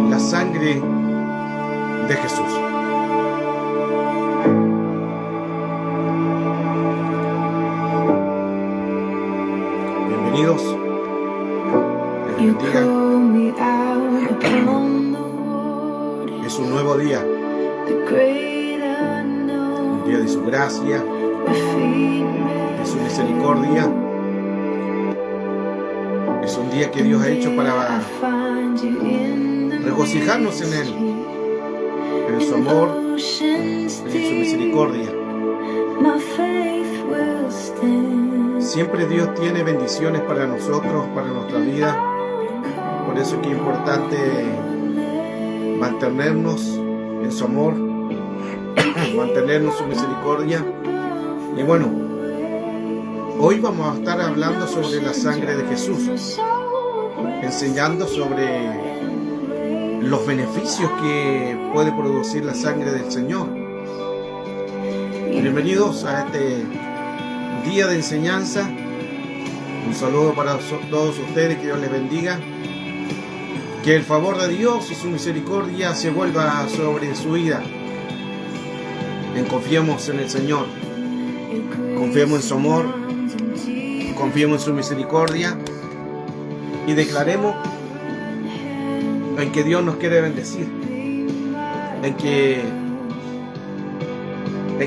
la sangre de Jesús. Bienvenidos. Dios les bendiga. Es un nuevo día. Un día de su gracia, de su misericordia. Es un día que Dios ha hecho para regocijarnos en Él, en su amor, en su misericordia. Siempre Dios tiene bendiciones para nosotros, para nuestra vida. Por eso es que es importante mantenernos en su amor, mantenernos en su misericordia. Y bueno, hoy vamos a estar hablando sobre la sangre de Jesús, enseñando sobre los beneficios que puede producir la sangre del Señor. Bienvenidos a este día de enseñanza. Un saludo para todos ustedes, que Dios les bendiga. Que el favor de Dios y su misericordia se vuelva sobre su vida. Confiemos en el Señor, confiemos en su amor, confiemos en su misericordia y declaremos en que Dios nos quiere bendecir, en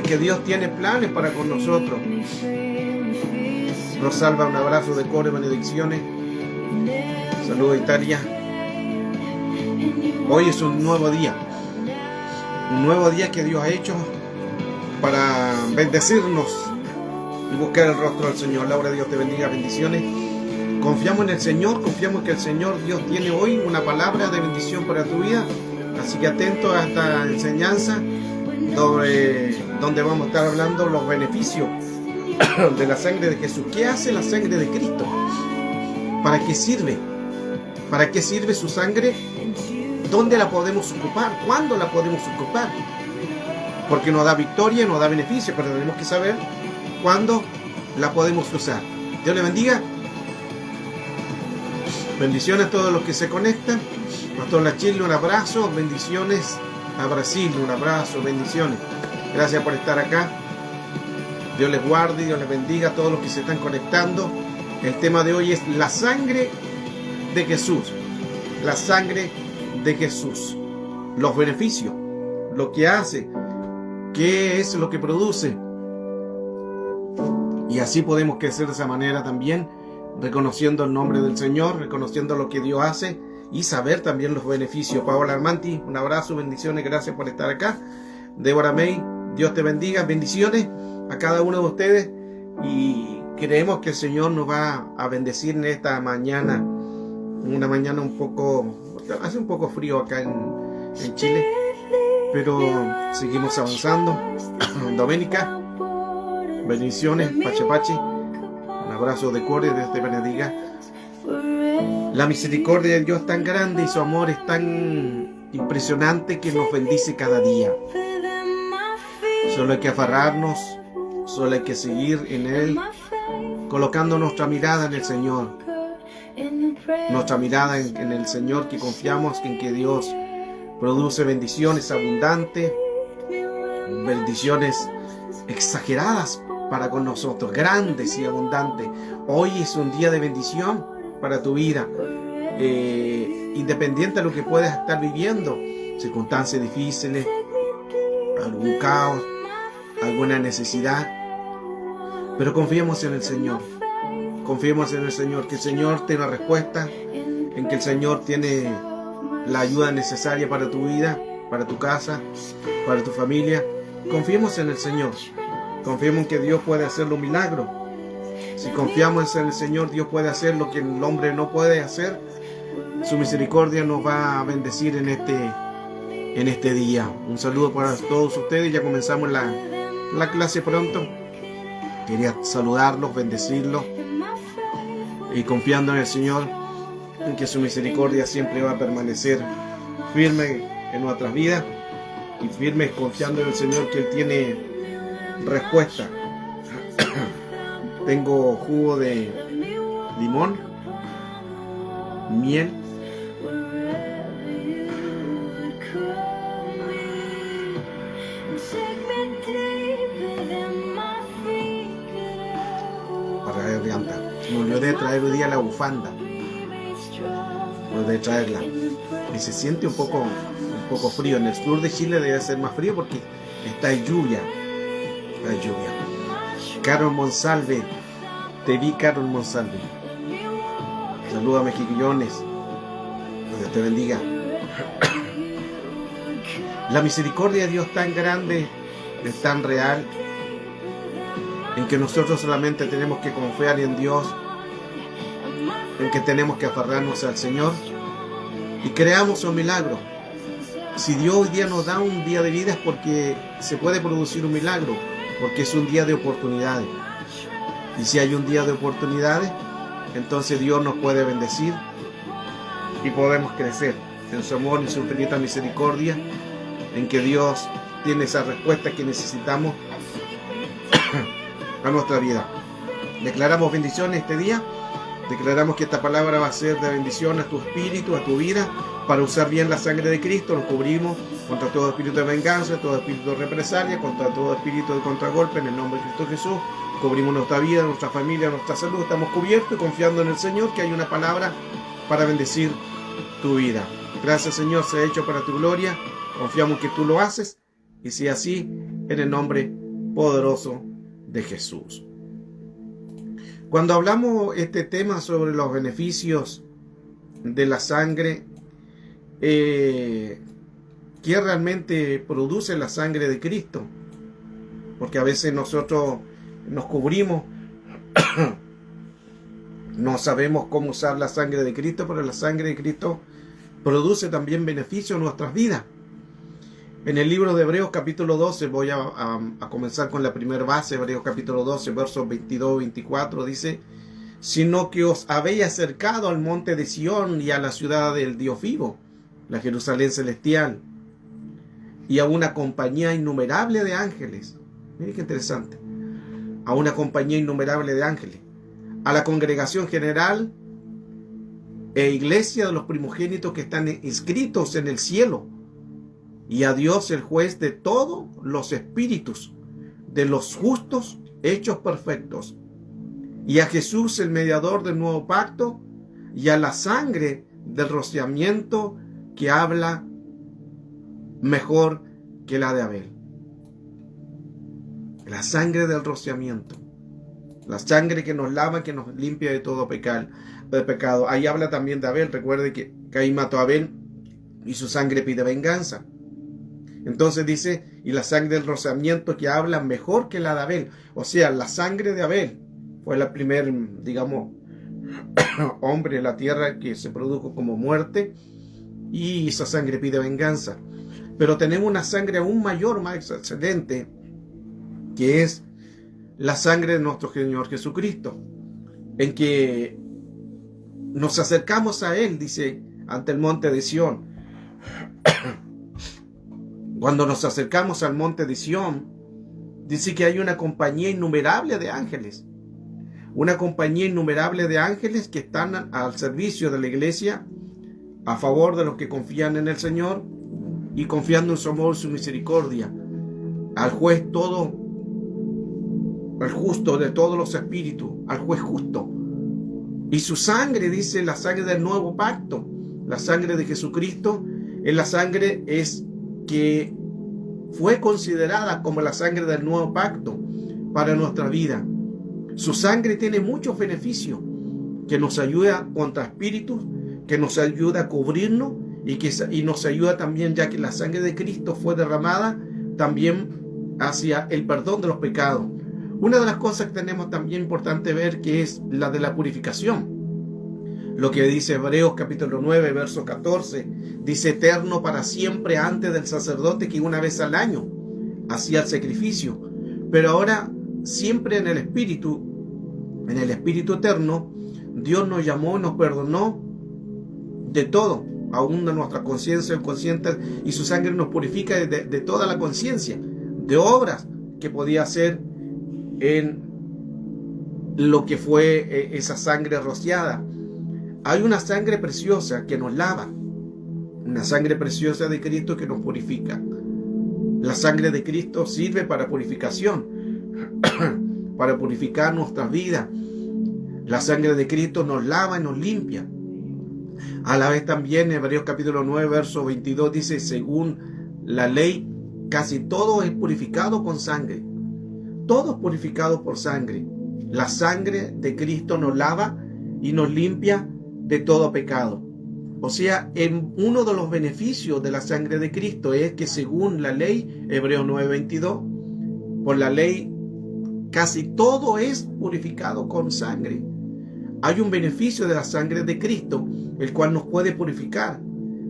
que Dios tiene planes para con nosotros. Rosalba, un abrazo de coro y benedicciones. Saludos a Italia. Hoy es un nuevo día que Dios ha hecho para bendecirnos y buscar el rostro del Señor. Laura, Dios te bendiga, bendiciones. Confiamos en el Señor, confiamos que el Señor Dios tiene hoy una palabra de bendición para tu vida. Así que atento a esta enseñanza donde vamos a estar hablando los beneficios de la sangre de Jesús. ¿Qué hace la sangre de Cristo? ¿Para qué sirve? ¿Para qué sirve su sangre? ¿Dónde la podemos ocupar? ¿Cuándo la podemos ocupar? Porque nos da victoria, nos da beneficio, pero tenemos que saber cuándo la podemos usar. Dios les bendiga. Bendiciones a todos los que se conectan. Pastor La Chile, un abrazo. Bendiciones a Brasil, un abrazo, bendiciones. Gracias por estar acá. Dios les guarde, Dios les bendiga a todos los que se están conectando. El tema de hoy es la sangre de Jesús. La sangre de Jesús. Los beneficios, lo que hace, qué es lo que produce. Y así podemos crecer de esa manera también, reconociendo el nombre del Señor, reconociendo lo que Dios hace y saber también los beneficios. Paola Armanti, un abrazo, bendiciones, gracias por estar acá. Débora May, Dios te bendiga, bendiciones a cada uno de ustedes, y creemos que el Señor nos va a bendecir en esta mañana, una mañana hace un poco frío acá en Chile, pero seguimos avanzando. Doménica, bendiciones, Pache Pache, un abrazo de coro y Dios te bendiga. La misericordia de Dios es tan grande y su amor es tan impresionante que nos bendice cada día. Solo hay que aferrarnos, solo hay que seguir en Él, colocando nuestra mirada en el Señor. Nuestra mirada en el Señor, que confiamos en que Dios produce bendiciones abundantes, bendiciones exageradas para con nosotros, grandes y abundantes. Hoy es un día de bendición para tu vida, independiente de lo que puedas estar viviendo, circunstancias difíciles, algún caos, alguna necesidad, pero confiemos en el Señor. Confiemos en el Señor, que el Señor tiene la respuesta, en que el Señor tiene la ayuda necesaria para tu vida, para tu casa, para tu familia. Confiemos en el Señor. Confiemos en que Dios puede hacer un milagro. Si confiamos en el Señor, Dios puede hacer lo que el hombre no puede hacer. Su misericordia nos va a bendecir en este día. Un saludo para todos ustedes. Ya comenzamos la clase pronto. Quería saludarlos, bendecirlos, y confiando en el Señor, en que su misericordia siempre va a permanecer firme en nuestras vidas, y firme confiando en el Señor, que Él tiene respuesta. Tengo jugo de limón, miel me olvidé de traer hoy día la bufanda. Me olvidé de traerla. Y se siente un poco frío. En el sur de Chile debe ser más frío porque está en lluvia. Está en lluvia. Carol Monsalve. Te vi, Carol Monsalve. Salúdame, chiquillones. Dios te bendiga. La misericordia de Dios tan grande, es tan real, en que nosotros solamente tenemos que confiar en Dios, en que tenemos que aferrarnos al Señor y creamos un milagro. Si Dios hoy día nos da un día de vida es porque se puede producir un milagro, porque es un día de oportunidades. Y si hay un día de oportunidades, entonces Dios nos puede bendecir y podemos crecer en su amor y su infinita misericordia, en que Dios tiene esa respuesta que necesitamos a nuestra vida. Declaramos bendiciones este día. Declaramos que esta palabra va a ser de bendición a tu espíritu, a tu vida, para usar bien la sangre de Cristo. Nos cubrimos contra todo espíritu de venganza, todo espíritu de represalia, contra todo espíritu de contragolpe, en el nombre de Cristo Jesús. Cubrimos nuestra vida, nuestra familia, nuestra salud. Estamos cubiertos y confiando en el Señor, que hay una palabra para bendecir tu vida. Gracias, Señor, sea hecho para tu gloria. Confiamos que tú lo haces, y sea así, en el nombre poderoso de Jesús. Cuando hablamos este tema sobre los beneficios de la sangre, ¿qué realmente produce la sangre de Cristo? Porque a veces nosotros nos cubrimos, no sabemos cómo usar la sangre de Cristo, pero la sangre de Cristo produce también beneficios en nuestras vidas. En el libro de Hebreos capítulo 12, voy a comenzar con la primera base, Hebreos capítulo 12, versos 22-24, dice: sino que os habéis acercado al monte de Sión y a la ciudad del Dios vivo, la Jerusalén celestial, y a una compañía innumerable de ángeles. Miren qué interesante. A una compañía innumerable de ángeles, a la congregación general e iglesia de los primogénitos que están inscritos en el cielo, y a Dios el juez de todos los espíritus, de los justos hechos perfectos, y a Jesús el mediador del nuevo pacto, y a la sangre del rociamiento que habla mejor que la de Abel. La sangre del rociamiento, la sangre que nos lava, que nos limpia de todo pecado. Ahí habla también de Abel. Recuerde que Caín mató a Abel y su sangre pide venganza. Entonces dice, y la sangre del rociamiento que habla mejor que la de Abel. O sea, la sangre de Abel fue la primer, digamos, hombre en la tierra que se produjo como muerte, y esa sangre pide venganza. Pero tenemos una sangre aún mayor, más excelente, que es la sangre de nuestro Señor Jesucristo, en que nos acercamos a Él, dice, ante el monte de Sión. Cuando nos acercamos al monte de Sión, dice que hay una compañía innumerable de ángeles. Una compañía innumerable de ángeles que están al servicio de la iglesia, a favor de los que confían en el Señor y confiando en su amor y su misericordia. Al juez todo, al justo de todos los espíritus, al juez justo. Y su sangre, dice, la sangre del nuevo pacto, la sangre de Jesucristo, es la sangre que fue considerada como la sangre del nuevo pacto para nuestra vida. Su sangre tiene muchos beneficios, que nos ayuda contra espíritus, que nos ayuda a cubrirnos y nos ayuda también, ya que la sangre de Cristo fue derramada también hacia el perdón de los pecados. Una de las cosas que tenemos también importante ver, que es la de la purificación. Lo que dice Hebreos capítulo 9, verso 14, dice: eterno para siempre antes del sacerdote que una vez al año hacía el sacrificio, pero ahora siempre en el Espíritu eterno, Dios nos llamó y nos perdonó de todo, aún de nuestra conciencia inconsciente, y su sangre nos purifica de toda la conciencia, de obras que podía hacer en lo que fue esa sangre rociada. Hay una sangre preciosa que nos lava, una sangre preciosa de Cristo que nos purifica. La sangre de Cristo sirve para purificación, para purificar nuestras vidas. La sangre de Cristo nos lava y nos limpia. A la vez también Hebreos capítulo 9, verso 22 dice, según la ley, casi todo es purificado con sangre. Todo es purificado por sangre. La sangre de Cristo nos lava y nos limpia de todo pecado. O sea, uno de los beneficios de la sangre de Cristo es que según la ley, Hebreos 9:22, por la ley casi todo es purificado con sangre. Hay un beneficio de la sangre de Cristo, el cual nos puede purificar.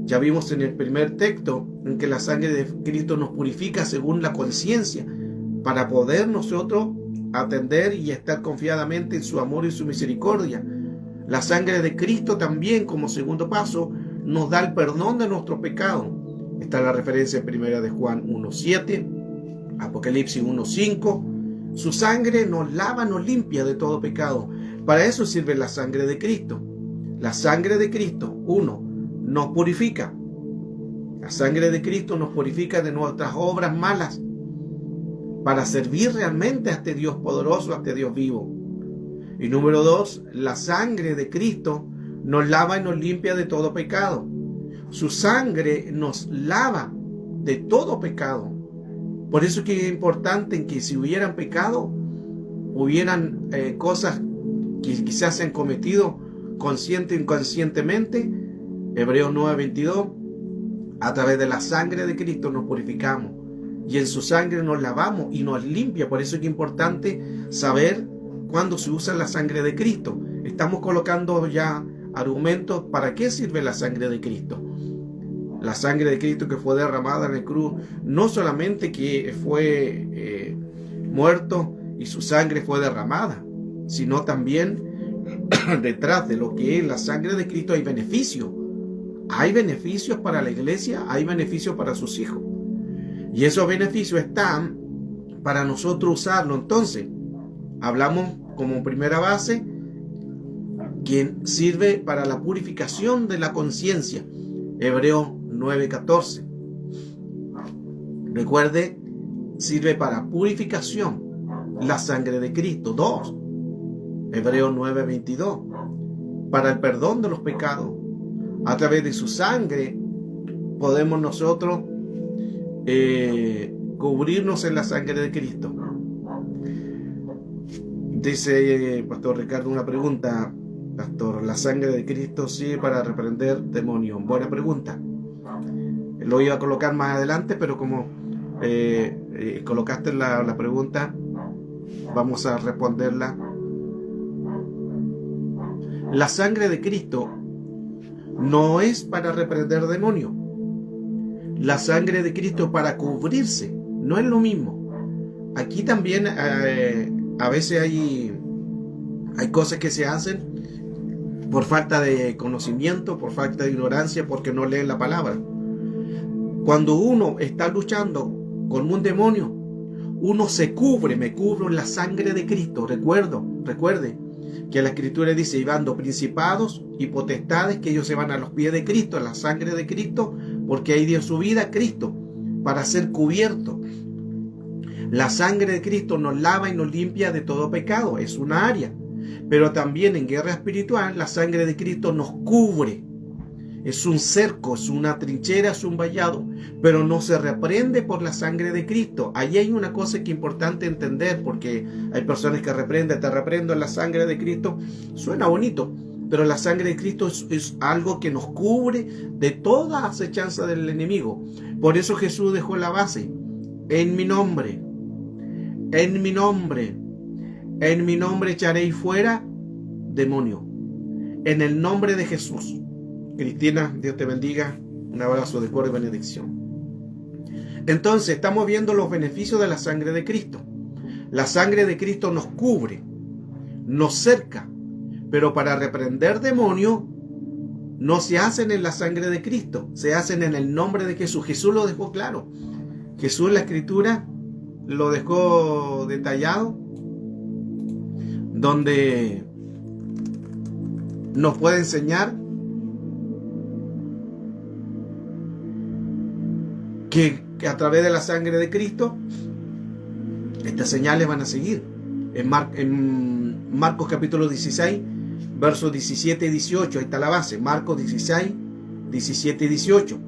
Ya vimos en el primer texto en que la sangre de Cristo nos purifica según la conciencia, para poder nosotros atender y estar confiadamente en su amor y su misericordia. La sangre de Cristo también, como segundo paso, nos da el perdón de nuestro pecado. Está la referencia en primera de Juan 1:7, Apocalipsis 1:5. Su sangre nos lava, nos limpia de todo pecado. Para eso sirve la sangre de Cristo. La sangre de Cristo, nos purifica. La sangre de Cristo nos purifica de nuestras obras malas para servir realmente a este Dios poderoso, a este Dios vivo. Y número 2, la sangre de Cristo nos lava y nos limpia de todo pecado. Su sangre nos lava de todo pecado. Por eso es que es importante que si hubieran pecado, hubieran cosas que quizás se han cometido consciente o inconscientemente, Hebreos 9:22, a través de la sangre de Cristo nos purificamos y en su sangre nos lavamos y nos limpia. Por eso es que es importante saber cuándo se usa la sangre de Cristo. Estamos colocando ya argumentos para qué sirve la sangre de Cristo. La sangre de Cristo que fue derramada en la cruz, no solamente que fue muerto y su sangre fue derramada, sino también detrás de lo que es la sangre de Cristo hay beneficios. Hay beneficios para la iglesia, hay beneficios para sus hijos. Y esos beneficios están para nosotros usarlo. Entonces, hablamos como primera base que sirve para la purificación de la conciencia. Hebreos 9:14. Recuerde, sirve para purificación la sangre de Cristo. 2. Hebreos 9:22. Para el perdón de los pecados. A través de su sangre podemos nosotros cubrirnos en la sangre de Cristo. Dice Pastor Ricardo una pregunta. Pastor, ¿la sangre de Cristo sirve para reprender demonios? Buena pregunta. Lo iba a colocar más adelante, pero como colocaste la pregunta, vamos a responderla. La sangre de Cristo no es para reprender demonios. La sangre de Cristo es para cubrirse. No es lo mismo. Aquí también a veces hay cosas que se hacen por falta de conocimiento, por falta de ignorancia, porque no leen la palabra. Cuando uno está luchando con un demonio, uno se cubre, me cubro en la sangre de Cristo. Recuerde que la Escritura dice, y van principados y potestades, que ellos se van a los pies de Cristo, a la sangre de Cristo, porque ahí dio su vida a Cristo para ser cubierto. La sangre de Cristo nos lava y nos limpia de todo pecado, es una área. Pero también en guerra espiritual, la sangre de Cristo nos cubre. Es un cerco, es una trinchera, es un vallado, pero no se reprende por la sangre de Cristo. Ahí hay una cosa que es importante entender, porque hay personas que te reprendo en la sangre de Cristo. Suena bonito, pero la sangre de Cristo es algo que nos cubre de toda acechanza del enemigo. Por eso Jesús dejó la base. En mi nombre echaréis fuera demonio. En el nombre de Jesús. Cristina, Dios te bendiga. Un abrazo de coro y benedicción. Entonces, estamos viendo los beneficios de la sangre de Cristo. La sangre de Cristo nos cubre, nos cerca, pero para reprender demonios no se hacen en la sangre de Cristo, se hacen en el nombre de Jesús. Jesús lo dejó claro. Jesús en la Escritura lo dejó detallado, donde nos puede enseñar que a través de la sangre de Cristo estas señales van a seguir. En Marcos capítulo 16, versos 17 y 18. Ahí está la base. Marcos 16, 17 y 18.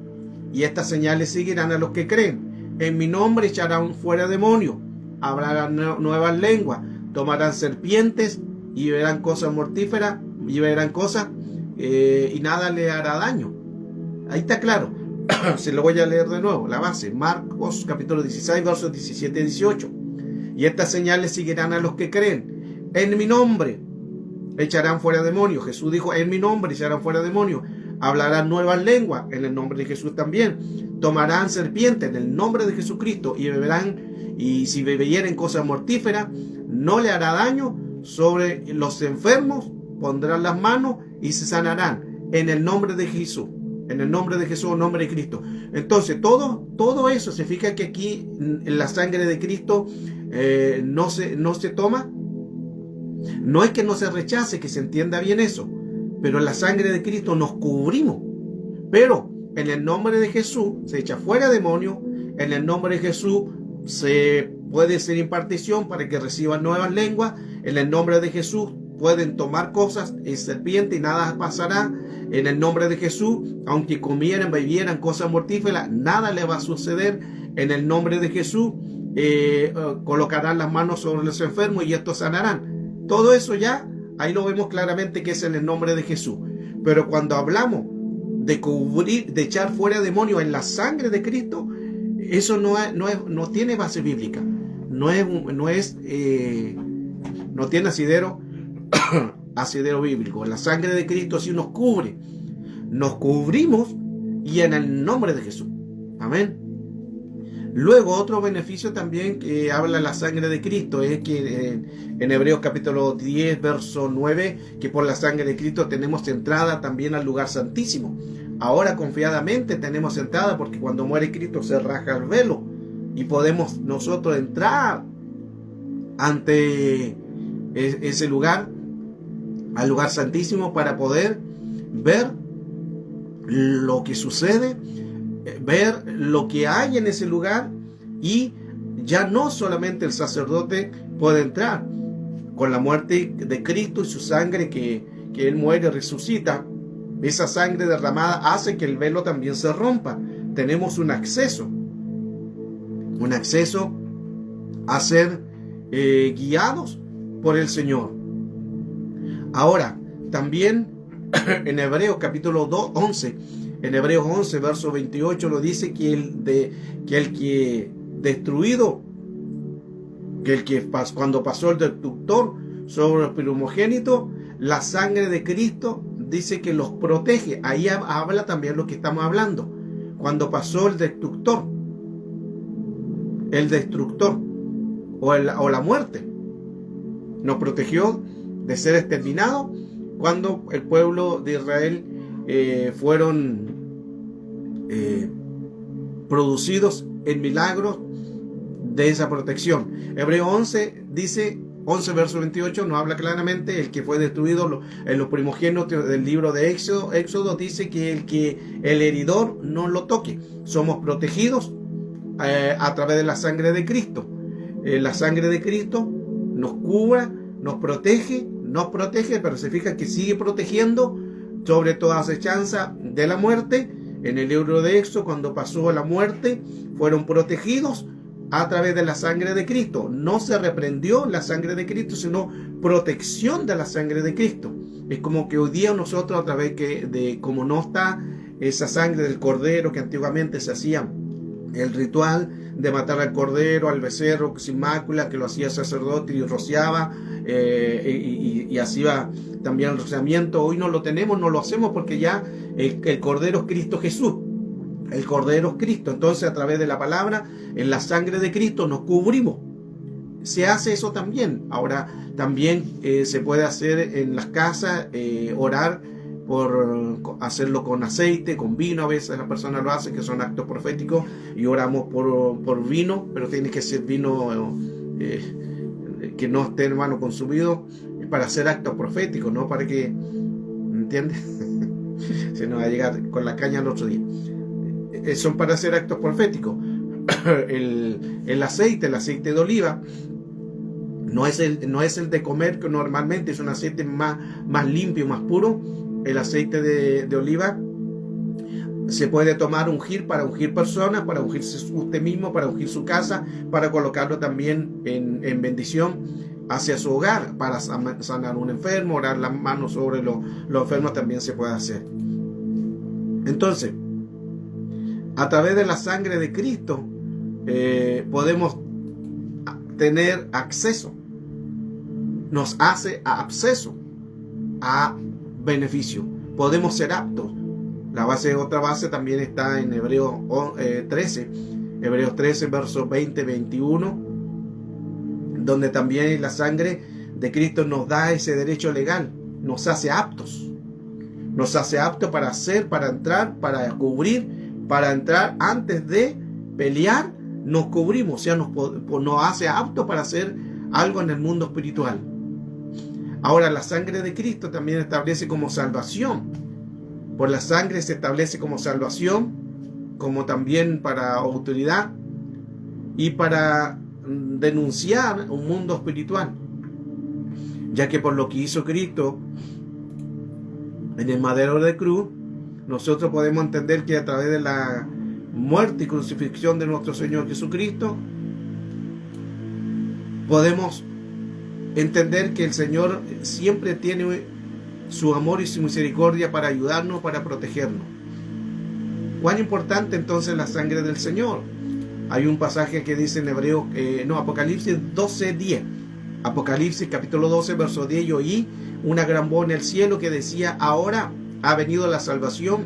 Y estas señales seguirán a los que creen. En mi nombre echarán fuera demonios, hablarán nuevas lenguas, tomarán serpientes y verán cosas mortíferas y verán cosas y nada le hará daño. Ahí está claro. Se lo voy a leer de nuevo. La base. Marcos capítulo 16, versos 17 y 18. Y estas señales seguirán a los que creen. En mi nombre echarán fuera demonios. Jesús dijo, en mi nombre echarán fuera demonios. Hablarán nuevas lenguas, en el nombre de Jesús también. Tomarán serpientes, en el nombre de Jesucristo, y beberán, y si bebieren cosas mortíferas, no le hará daño. Sobre los enfermos pondrán las manos y se sanarán, en el nombre de Jesús. En el nombre de Jesús, en el nombre de Cristo. Entonces, todo eso significa que aquí la sangre de Cristo no se toma. No es que no se rechace, que se entienda bien eso, pero en la sangre de Cristo nos cubrimos. Pero en el nombre de Jesús se echa fuera demonios, en el nombre de Jesús se puede hacer impartición para que reciban nuevas lenguas, en el nombre de Jesús pueden tomar cosas en serpiente y nada pasará. En el nombre de Jesús, aunque comieran, bebieran cosas mortíferas, nada le va a suceder. En el nombre de Jesús colocarán las manos sobre los enfermos y estos sanarán. Todo eso ya, ahí lo vemos claramente que es en el nombre de Jesús. Pero cuando hablamos de cubrir, de echar fuera demonios en la sangre de Cristo, eso no tiene base bíblica. No tiene asidero bíblico. La sangre de Cristo sí nos cubre. Nos cubrimos y en el nombre de Jesús. Amén. Luego, otro beneficio también que habla la sangre de Cristo es que en Hebreos capítulo 10, verso 9, que por la sangre de Cristo tenemos entrada también al lugar santísimo. Ahora confiadamente tenemos entrada porque cuando muere Cristo se rasga el velo y podemos nosotros entrar ante ese lugar, al lugar santísimo, para poder ver lo que sucede, ver lo que hay en ese lugar, y ya no solamente el sacerdote puede entrar con la muerte de Cristo y su sangre que Él muere y resucita. Esa sangre derramada hace que el velo también se rompa. Tenemos un acceso a ser guiados por el Señor. Ahora, también en Hebreos capítulo 11, en Hebreos 11, verso 28, lo dice cuando pasó el destructor sobre los primogénitos, la sangre de Cristo dice que los protege. Ahí habla también lo que estamos hablando. Cuando pasó el destructor o la muerte, nos protegió de ser exterminados cuando el pueblo de Israel fueron producidos en milagros de esa protección. Hebreo 11 dice, 11 verso 28 nos habla claramente, el que fue destruido en los primogénitos del libro de Éxodo dice que el heridor no lo toque. Somos protegidos a través de la sangre de Cristo. La sangre de Cristo nos cubre, nos protege, pero se fija que sigue protegiendo sobre toda acechanza de la muerte. En el libro de Éxodo, cuando pasó la muerte, fueron protegidos a través de la sangre de Cristo. No se reprendió la sangre de Cristo, sino protección de la sangre de Cristo. Es como que hoy día nosotros, a través de como no está esa sangre del cordero que antiguamente se hacía el ritual de matar al cordero, al becerro sin mácula, que lo hacía el sacerdote y rociaba y hacía también el rociamiento. Hoy no lo tenemos, no lo hacemos porque ya el cordero es Cristo Jesús. El cordero es Cristo. Entonces, a través de la palabra, en la sangre de Cristo nos cubrimos. Se hace eso también. Ahora también se puede hacer en las casas, orar por hacerlo con aceite, con vino. A veces la persona lo hace, que son actos proféticos, y oramos por vino, pero tiene que ser vino que no esté, hermano, consumido, para hacer actos proféticos, no para que, ¿entiendes? Se nos va a llegar con la caña el otro día. Son para hacer actos proféticos. El aceite de oliva No es el de comer, que normalmente es un aceite más limpio, más puro. El aceite de oliva se puede tomar, ungir para ungir personas, para ungirse usted mismo, para ungir su casa, para colocarlo también en bendición hacia su hogar, para sanar a un enfermo, orar las manos sobre los enfermos también se puede hacer. Entonces, a través de la sangre de Cristo podemos tener acceso, nos hace acceso a beneficio, podemos ser aptos. Otra base también está en Hebreos 13, versos 20-21, donde también la sangre de Cristo nos da ese derecho legal, nos hace aptos para hacer, para entrar, para cubrir, para entrar antes de pelear, nos cubrimos, o sea, nos hace aptos para hacer algo en el mundo espiritual. Ahora, la sangre de Cristo también establece como salvación. Por la sangre se establece como salvación, como también para autoridad y para denunciar un mundo espiritual, ya que por lo que hizo Cristo en el madero de cruz, nosotros podemos entender que a través de la muerte y crucifixión de nuestro Señor Jesucristo, podemos entender que el Señor siempre tiene su amor y su misericordia para ayudarnos, para protegernos. ¿Cuán importante entonces la sangre del Señor? Hay un pasaje que dice en Apocalipsis 12:10. Apocalipsis capítulo 12, verso 10, yo oí una gran voz en el cielo que decía: ahora ha venido la salvación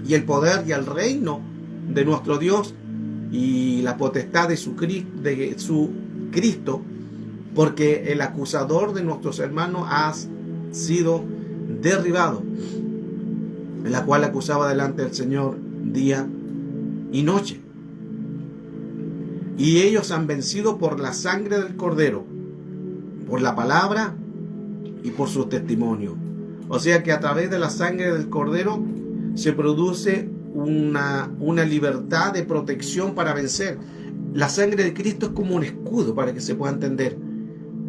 y el poder y el reino de nuestro Dios y la potestad de su Cristo, porque el acusador de nuestros hermanos ha sido derribado, en la cual acusaba delante del Señor día y noche. Y ellos han vencido por la sangre del Cordero, por la palabra y por su testimonio. O sea que a través de la sangre del Cordero se produce una libertad de protección para vencer. La sangre de Cristo es como un escudo, para que se pueda entender.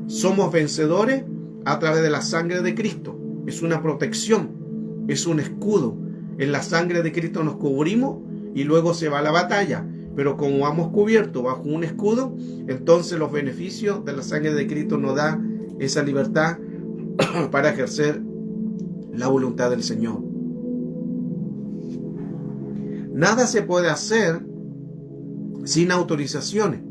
Somos vencedores a través de la sangre de Cristo. Es una protección, es un escudo. En la sangre de Cristo nos cubrimos y luego se va a la batalla. Pero como vamos cubiertos bajo un escudo, entonces los beneficios de la sangre de Cristo nos da esa libertad para ejercer la voluntad del Señor. Nada se puede hacer sin autorizaciones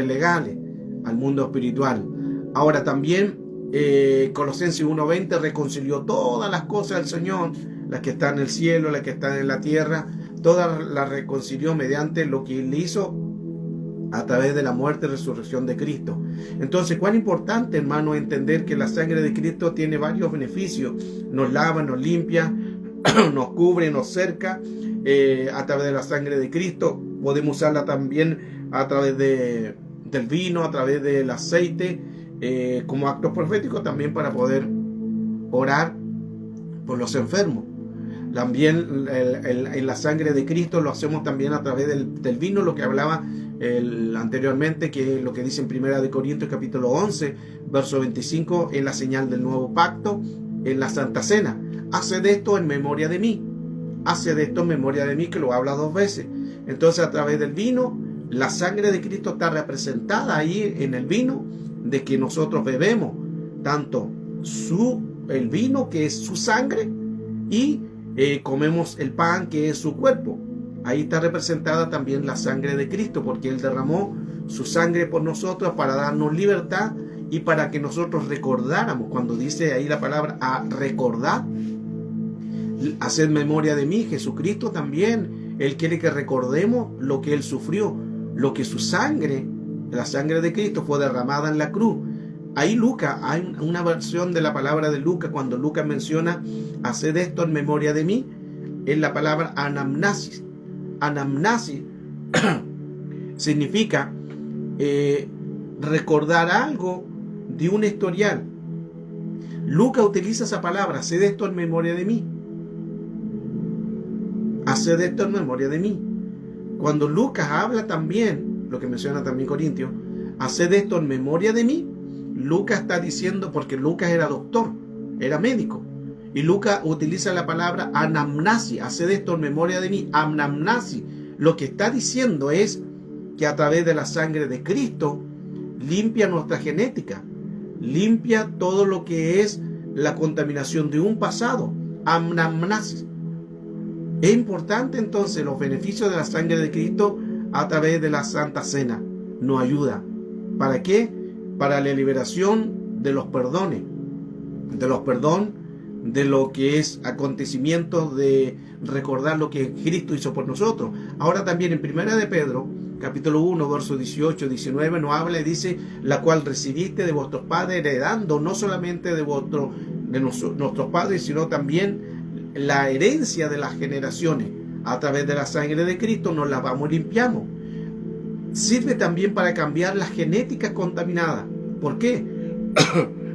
legales al mundo espiritual. Ahora también Colosenses 1:20 reconcilió todas las cosas del Señor, las que están en el cielo, las que están en la tierra, todas las reconcilió mediante lo que Él hizo a través de la muerte y resurrección de Cristo. Entonces, cuán importante, hermano, entender que la sangre de Cristo tiene varios beneficios. Nos lava, nos limpia, nos cubre, nos cerca a través de la sangre de Cristo. Podemos usarla también a través del vino, a través del aceite, como actos proféticos, también para poder orar por los enfermos. También en la sangre de Cristo lo hacemos también a través del vino, lo que hablaba anteriormente, que es lo que dice en 1 Corintios capítulo 11, verso 25, en la señal del nuevo pacto, en la Santa Cena. Haced esto en memoria de mí. Haced esto en memoria de mí, que lo habla 2 veces. Entonces, a través del vino, la sangre de Cristo está representada ahí en el vino, de que nosotros bebemos tanto el vino, que es su sangre, y comemos el pan, que es su cuerpo. Ahí está representada también la sangre de Cristo, porque Él derramó su sangre por nosotros para darnos libertad y para que nosotros recordáramos. Cuando dice ahí la palabra a recordar, hacer memoria de mí, Jesucristo también, Él quiere que recordemos lo que Él sufrió, lo que su sangre, la sangre de Cristo, fue derramada en la cruz. Ahí Lucas, hay una versión de la palabra de Lucas, cuando Lucas menciona haced esto en memoria de mí, es la palabra anamnesis. Anamnesis significa recordar algo de un historial. Lucas utiliza esa palabra, haced esto en memoria de mí. Haced esto en memoria de mí. Cuando Lucas habla también, lo que menciona también Corintios, haced esto en memoria de mí. Lucas está diciendo, porque Lucas era doctor, era médico, y Lucas utiliza la palabra anamnasi, haced esto en memoria de mí. Anamnasi, lo que está diciendo es que a través de la sangre de Cristo limpia nuestra genética, limpia todo lo que es la contaminación de un pasado. Anamnasi. Es importante entonces los beneficios de la sangre de Cristo a través de la Santa Cena. Nos ayuda. ¿Para qué? Para la liberación de los perdones, de lo que es acontecimientos, de recordar lo que Cristo hizo por nosotros. Ahora también en 1 de Pedro, capítulo 1, versos 18, 19, nos habla y dice, la cual recibiste de vuestros padres, heredando no solamente de nuestros padres, sino también la herencia de las generaciones. A través de la sangre de Cristo nos lavamos y limpiamos. Sirve también para cambiar la genética contaminada. ¿Por qué?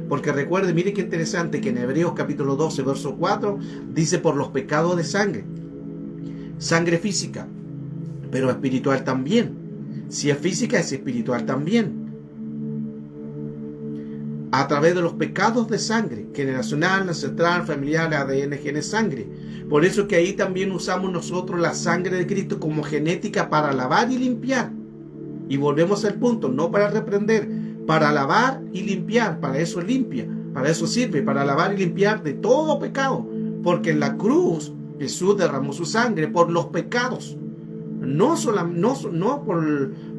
Porque recuerde, mire qué interesante, que en Hebreos capítulo 12, verso 4, dice por los pecados de sangre. Sangre física, pero espiritual también. Si es física, es espiritual también. A través de los pecados de sangre, generacional, ancestral, familiar, ADN, genes, sangre. Por eso que ahí también usamos nosotros la sangre de Cristo como genética para lavar y limpiar. Y volvemos al punto, no para reprender, para lavar y limpiar. Para eso limpia, para eso sirve, para lavar y limpiar de todo pecado. Porque en la cruz Jesús derramó su sangre por los pecados. No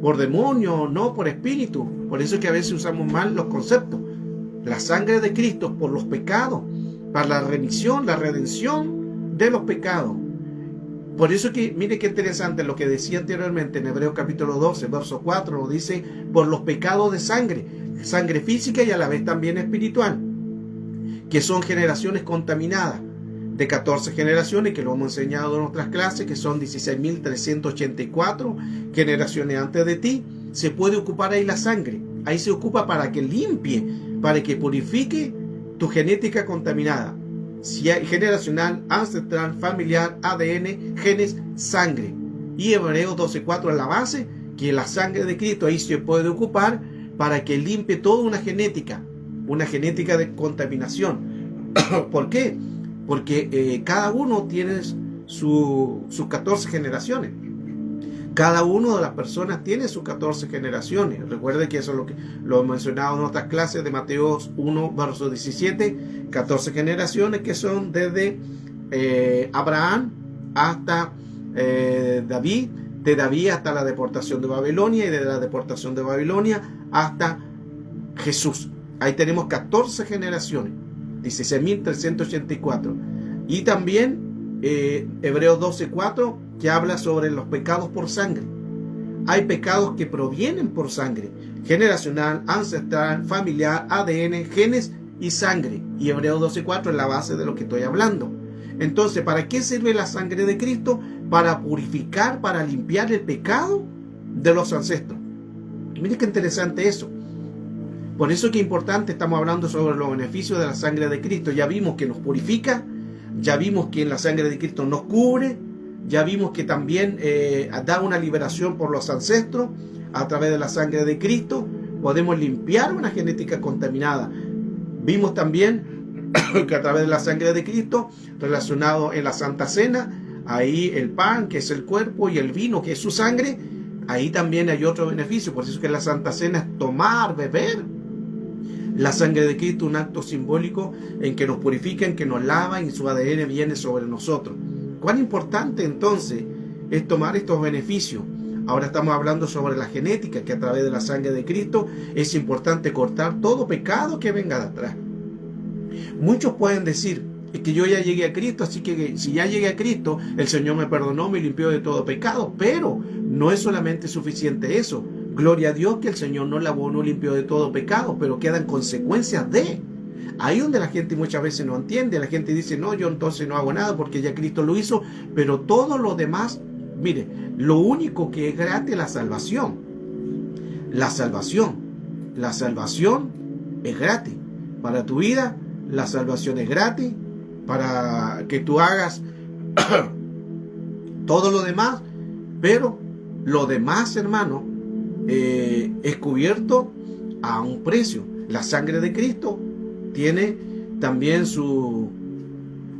por demonio, no por espíritu. Por eso es que a veces usamos mal los conceptos. La sangre de Cristo por los pecados, para la remisión, la redención de los pecados. Por eso que, mire qué interesante lo que decía anteriormente en Hebreos capítulo 12, verso 4, lo dice, por los pecados de sangre, sangre física y a la vez también espiritual, que son generaciones contaminadas, de 14 generaciones, que lo hemos enseñado en nuestras clases, que son 16.384 generaciones antes de ti. Se puede ocupar ahí la sangre, ahí se ocupa para que limpie, para que purifique tu genética contaminada, si hay generacional, ancestral, familiar, ADN, genes, sangre. Y Hebreos 12.4 es la base, que la sangre de Cristo ahí se puede ocupar para que limpie toda una genética de contaminación. ¿Por qué? Porque cada uno tiene sus 14 generaciones. Cada una de las personas tiene sus 14 generaciones. Recuerde que eso es lo he mencionado en otras clases de Mateo 1, verso 17. 14 generaciones que son desde Abraham hasta David, de David hasta la deportación de Babilonia y de la deportación de Babilonia hasta Jesús. Ahí tenemos 14 generaciones, 16.384. Y también Hebreos 12.4, que habla sobre los pecados por sangre. Hay pecados que provienen por sangre, generacional, ancestral, familiar, ADN, genes y sangre. Y Hebreos 12.4 es la base de lo que estoy hablando. Entonces, ¿para qué sirve la sangre de Cristo? Para purificar, para limpiar el pecado de los ancestros. Mire qué interesante eso. Por eso que es importante, estamos hablando sobre los beneficios de la sangre de Cristo. Ya vimos que nos purifica, ya vimos que en la sangre de Cristo nos cubre, ya vimos que también da una liberación por los ancestros. A través de la sangre de Cristo podemos limpiar una genética contaminada. Vimos también que a través de la sangre de Cristo, relacionado en la Santa Cena, ahí el pan, que es el cuerpo, y el vino, que es su sangre, ahí también hay otro beneficio. Por eso que la Santa Cena es tomar, beber la sangre de Cristo, un acto simbólico en que nos purifica, en que nos lava, y su ADN viene sobre nosotros. ¿Cuán importante entonces es tomar estos beneficios? Ahora estamos hablando sobre la genética, que a través de la sangre de Cristo es importante cortar todo pecado que venga de atrás. Muchos pueden decir, es que yo ya llegué a Cristo, así que si ya llegué a Cristo, el Señor me perdonó, me limpió de todo pecado. Pero no es solamente suficiente eso. Gloria a Dios que el Señor nos lavó, nos limpió de todo pecado, pero quedan consecuencias de. Ahí donde la gente muchas veces no entiende. La gente dice, no, yo entonces no hago nada porque ya Cristo lo hizo. Pero todo lo demás, mire, lo único que es gratis es la salvación. La salvación es gratis. Para tu vida, la salvación es gratis. Para que tú hagas todo lo demás. Pero lo demás, hermano, es cubierto a un precio. La sangre de Cristo tiene también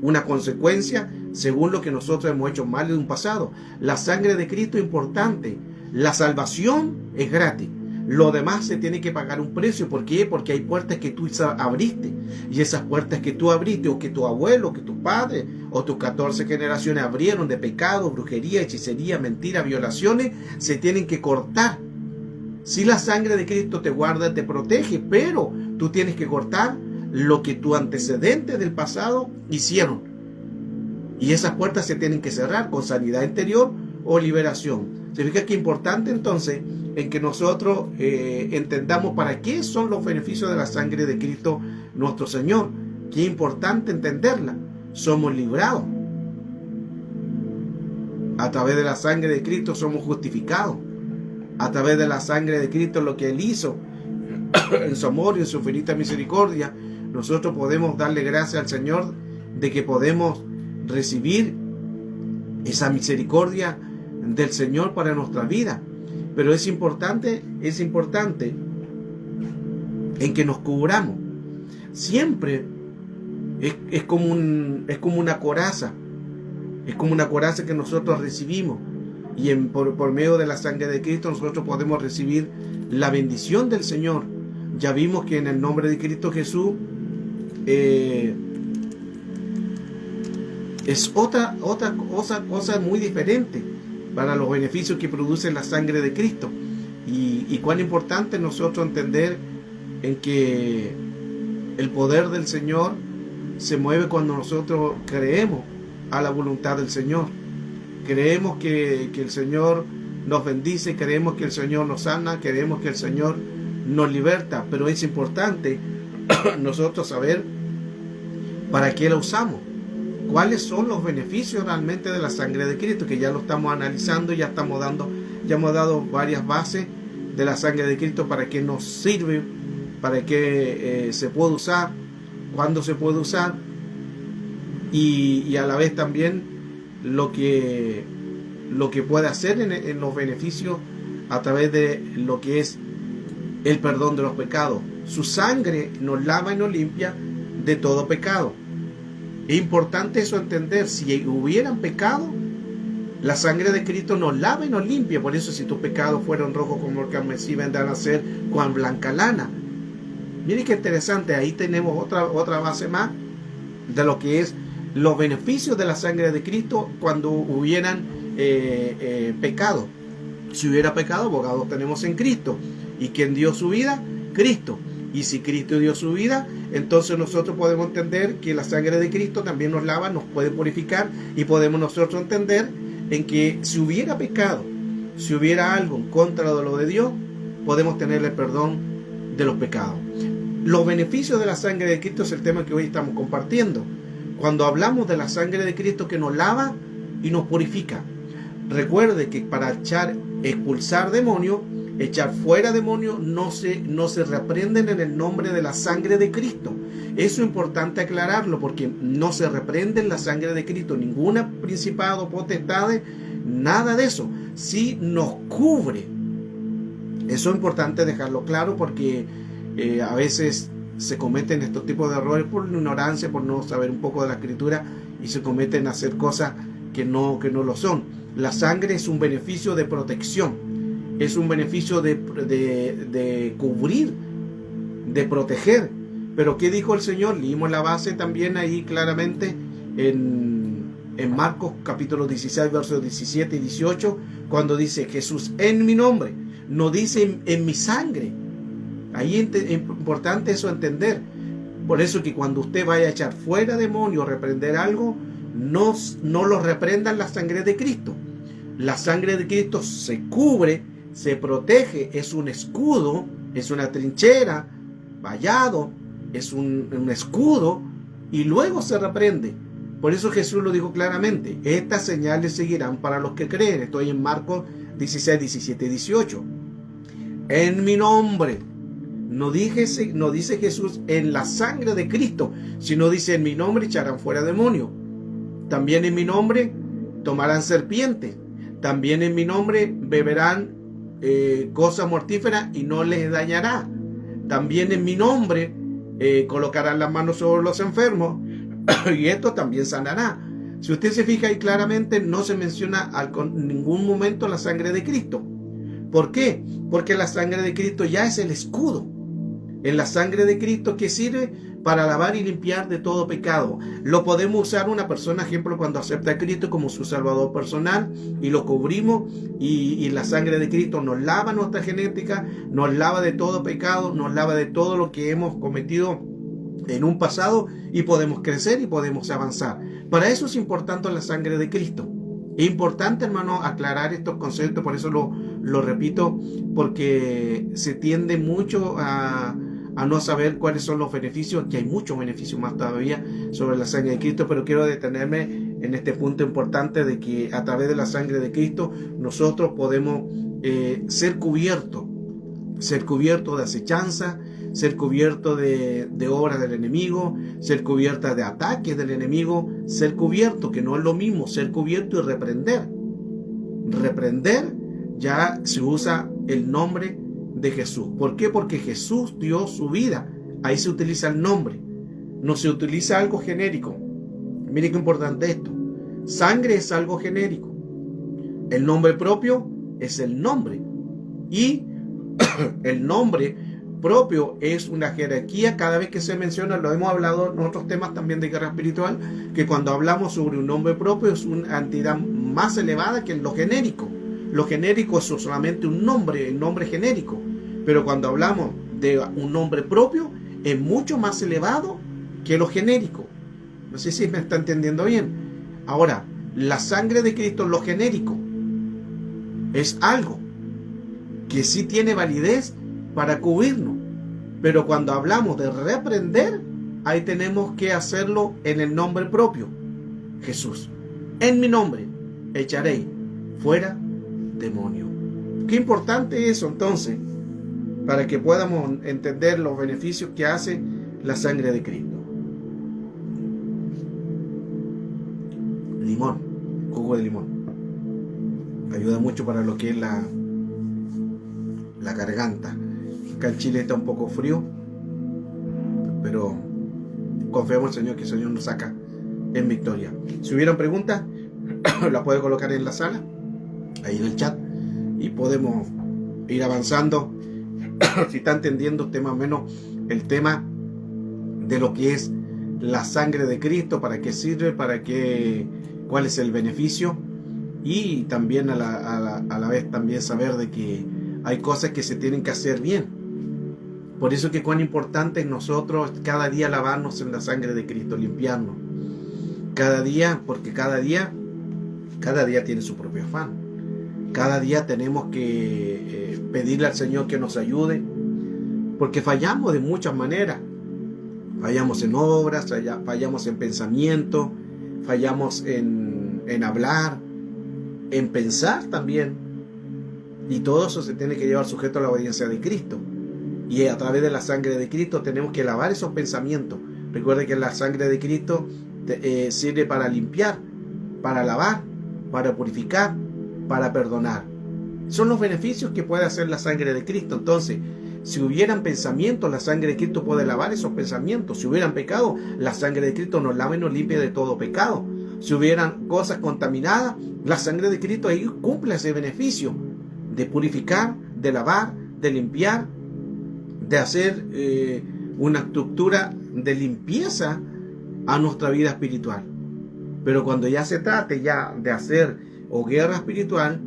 una consecuencia según lo que nosotros hemos hecho mal en un pasado. La sangre de Cristo es importante. La salvación es gratis. Lo demás se tiene que pagar un precio. ¿Por qué? Porque hay puertas que tú abriste. Y esas puertas que tú abriste, o que tu abuelo, o que tu padre, o tus 14 generaciones abrieron de pecado, brujería, hechicería, mentira, violaciones, se tienen que cortar. Si la sangre de Cristo te guarda, te protege, pero tú tienes que cortar lo que tus antecedentes del pasado hicieron. Y esas puertas se tienen que cerrar con sanidad interior o liberación. Se fija que es importante entonces en que nosotros entendamos para qué son los beneficios de la sangre de Cristo nuestro Señor. Qué importante entenderla. Somos librados. A través de la sangre de Cristo somos justificados. A través de la sangre de Cristo, lo que Él hizo en su amor y en su infinita misericordia, nosotros podemos darle gracias al Señor de que podemos recibir esa misericordia del Señor para nuestra vida. Pero es importante en que nos cubramos. Siempre es como una coraza. Es como una coraza que nosotros recibimos. Y por medio de la sangre de Cristo nosotros podemos recibir la bendición del Señor. Ya vimos que en el nombre de Cristo Jesús es otra cosa muy diferente para los beneficios que produce la sangre de Cristo. Y cuán importante nosotros entender en que el poder del Señor se mueve cuando nosotros creemos a la voluntad del Señor. Creemos que el Señor nos bendice, creemos que el Señor nos sana, creemos que el Señor nos liberta, pero es importante nosotros saber para qué la usamos, cuáles son los beneficios realmente de la sangre de Cristo, que ya lo estamos analizando, ya hemos dado varias bases de la sangre de Cristo, para qué nos sirve, para qué se puede usar, cuándo se puede usar, y a la vez también lo que puede hacer en los beneficios a través de lo que es el perdón de los pecados. Su sangre nos lava y nos limpia de todo pecado. Es importante eso entender. Si hubieran pecado, la sangre de Cristo nos lava y nos limpia. Por eso, si tus pecados fueron rojos como el carmesí, vendrán a ser cuan blanca lana. Miren qué interesante. Ahí tenemos otra base más de lo que es los beneficios de la sangre de Cristo cuando hubieran pecado. Si hubiera pecado, abogados tenemos en Cristo. ¿Y quién dio su vida? Cristo. Y si Cristo dio su vida, entonces nosotros podemos entender que la sangre de Cristo también nos lava, nos puede purificar, y podemos nosotros entender en que si hubiera pecado, si hubiera algo en contra de lo de Dios, podemos tener el perdón de los pecados. Los beneficios de la sangre de Cristo es el tema que hoy estamos compartiendo. Cuando hablamos de la sangre de Cristo que nos lava y nos purifica, recuerde que para expulsar demonios, echar fuera demonios, no se reprenden en el nombre de la sangre de Cristo. Eso es importante aclararlo, porque no se reprende en la sangre de Cristo ninguna principado, potestad, nada de eso. Sí nos cubre. Eso es importante dejarlo claro, porque a veces se cometen estos tipos de errores por ignorancia, por no saber un poco de la Escritura, y se cometen hacer cosas que no lo son. La sangre es un beneficio de protección, es un beneficio de cubrir, de proteger. Pero ¿qué dijo el Señor? Leímos la base también ahí claramente en Marcos capítulo 16, versos 17 y 18, cuando dice Jesús en mi nombre, no dice en mi sangre. Ahí es importante eso entender. Por eso que cuando usted vaya a echar fuera demonios, reprender algo, no lo reprenda en la sangre de Cristo. La sangre de Cristo se cubre, se protege, es un escudo, es una trinchera, vallado, es un escudo, y luego se reprende. Por eso Jesús lo dijo claramente: estas señales seguirán para los que creen. Estoy en Marcos 16, 17 y 18. En mi nombre. No dice Jesús en la sangre de Cristo, sino dice: en mi nombre echarán fuera demonios. También en mi nombre tomarán serpientes. También en mi nombre beberán cosa mortífera y no les dañará. También en mi nombre colocarán las manos sobre los enfermos y esto también sanará. Si usted se fija ahí claramente, no se menciona en ningún momento la sangre de Cristo. ¿Por qué? Porque la sangre de Cristo ya es el escudo. En la sangre de Cristo que sirve para lavar y limpiar de todo pecado. Lo podemos usar una persona, ejemplo, cuando acepta a Cristo como su Salvador personal y lo cubrimos y la sangre de Cristo nos lava nuestra genética, nos lava de todo pecado, nos lava de todo lo que hemos cometido en un pasado y podemos crecer y podemos avanzar. Para eso es importante la sangre de Cristo. Es importante, hermano, aclarar estos conceptos, por eso lo repito, porque se tiende mucho a no saber cuáles son los beneficios, que hay muchos beneficios más todavía sobre la sangre de Cristo, pero quiero detenerme en este punto importante de que a través de la sangre de Cristo nosotros podemos ser cubiertos de acechanza, ser cubiertos de obras del enemigo, ser cubiertos de ataques del enemigo, ser cubierto, que no es lo mismo, ser cubierto y reprender. Reprender ya se usa el nombre de Jesús. ¿Por qué? Porque Jesús dio su vida. Ahí se utiliza el nombre. No se utiliza algo genérico. Mire qué importante esto. Sangre es algo genérico. El nombre propio es el nombre. Y el nombre propio es una jerarquía. Cada vez que se menciona, lo hemos hablado en otros temas también de guerra espiritual, que cuando hablamos sobre un nombre propio es una entidad más elevada que lo genérico. Lo genérico es solamente un nombre, el nombre genérico. Pero cuando hablamos de un nombre propio, es mucho más elevado que lo genérico. No sé si me está entendiendo bien. Ahora, la sangre de Cristo, lo genérico, es algo que sí tiene validez para cubrirnos. Pero cuando hablamos de reprender, ahí tenemos que hacerlo en el nombre propio. Jesús. En mi nombre echaré fuera demonio. Qué importante eso entonces, para que podamos entender los beneficios que hace la sangre de Cristo. Limón, jugo de limón. Ayuda mucho para lo que es la garganta. Acá en Chile está un poco frío, pero confiamos en el Señor, que el Señor nos saca en victoria. Si hubieran preguntas, las puede colocar en la sala, ahí en el chat, y podemos ir avanzando. Si está entendiendo usted más o menos el tema de lo que es la sangre de Cristo, para qué sirve, cuál es el beneficio, y también a la vez también saber de que hay cosas que se tienen que hacer bien. Por eso que cuán importante es nosotros cada día lavarnos en la sangre de Cristo, limpiarnos cada día, porque cada día tiene su propio afán. Cada día tenemos que pedirle al Señor que nos ayude, porque fallamos de muchas maneras. Fallamos en obras, fallamos en pensamiento, fallamos en hablar, en pensar también. Y todo eso se tiene que llevar sujeto a la obediencia de Cristo. Y a través de la sangre de Cristo tenemos que lavar esos pensamientos. Recuerde que la sangre de Cristo sirve para limpiar, para lavar, para purificar, para perdonar. Son los beneficios que puede hacer la sangre de Cristo. Entonces, si hubieran pensamientos, la sangre de Cristo puede lavar esos pensamientos. Si hubieran pecado, la sangre de Cristo nos lava y nos limpia de todo pecado. Si hubieran cosas contaminadas, la sangre de Cristo ahí cumple ese beneficio de purificar, de lavar, de limpiar, de hacer una estructura de limpieza a nuestra vida espiritual. Pero cuando ya se trate ya de hacer o guerra espiritual,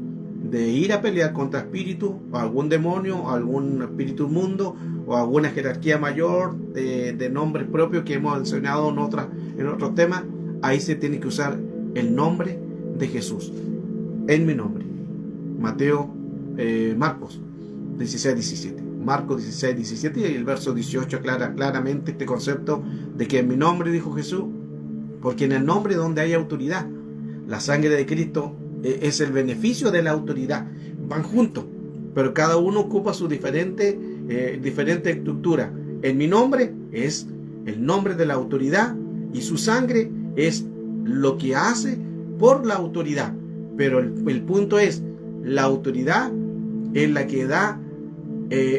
de ir a pelear contra espíritus, o algún demonio, o algún espíritu inmundo, o alguna jerarquía mayor de nombres propios que hemos enseñado en otros temas, ahí se tiene que usar el nombre de Jesús. En mi nombre. Marcos 16:17. Marcos 16:17, y el verso 18 aclara claramente este concepto de que en mi nombre, dijo Jesús, porque en el nombre es donde hay autoridad. La sangre de Cristo es el beneficio de la autoridad. Van juntos, pero cada uno ocupa su diferente estructura. En mi nombre es el nombre de la autoridad, y su sangre es lo que hace por la autoridad. Pero el punto es, la autoridad es la que da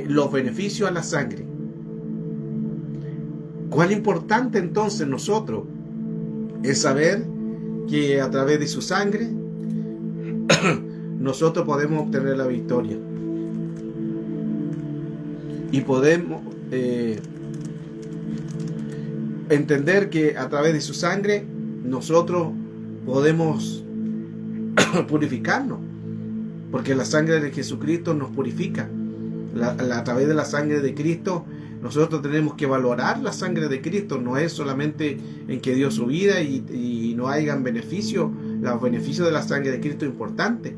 los beneficios a la sangre. ¿Cuán importante entonces nosotros es saber que a través de su sangre nosotros podemos obtener la victoria? Y podemos entender que a través de su sangre nosotros podemos purificarnos, porque la sangre de Jesucristo nos purifica. A través de la sangre de Cristo nosotros tenemos que valorar la sangre de Cristo. No es solamente en que dio su vida y no hayan beneficios. Los beneficios de la sangre de Cristo es importante.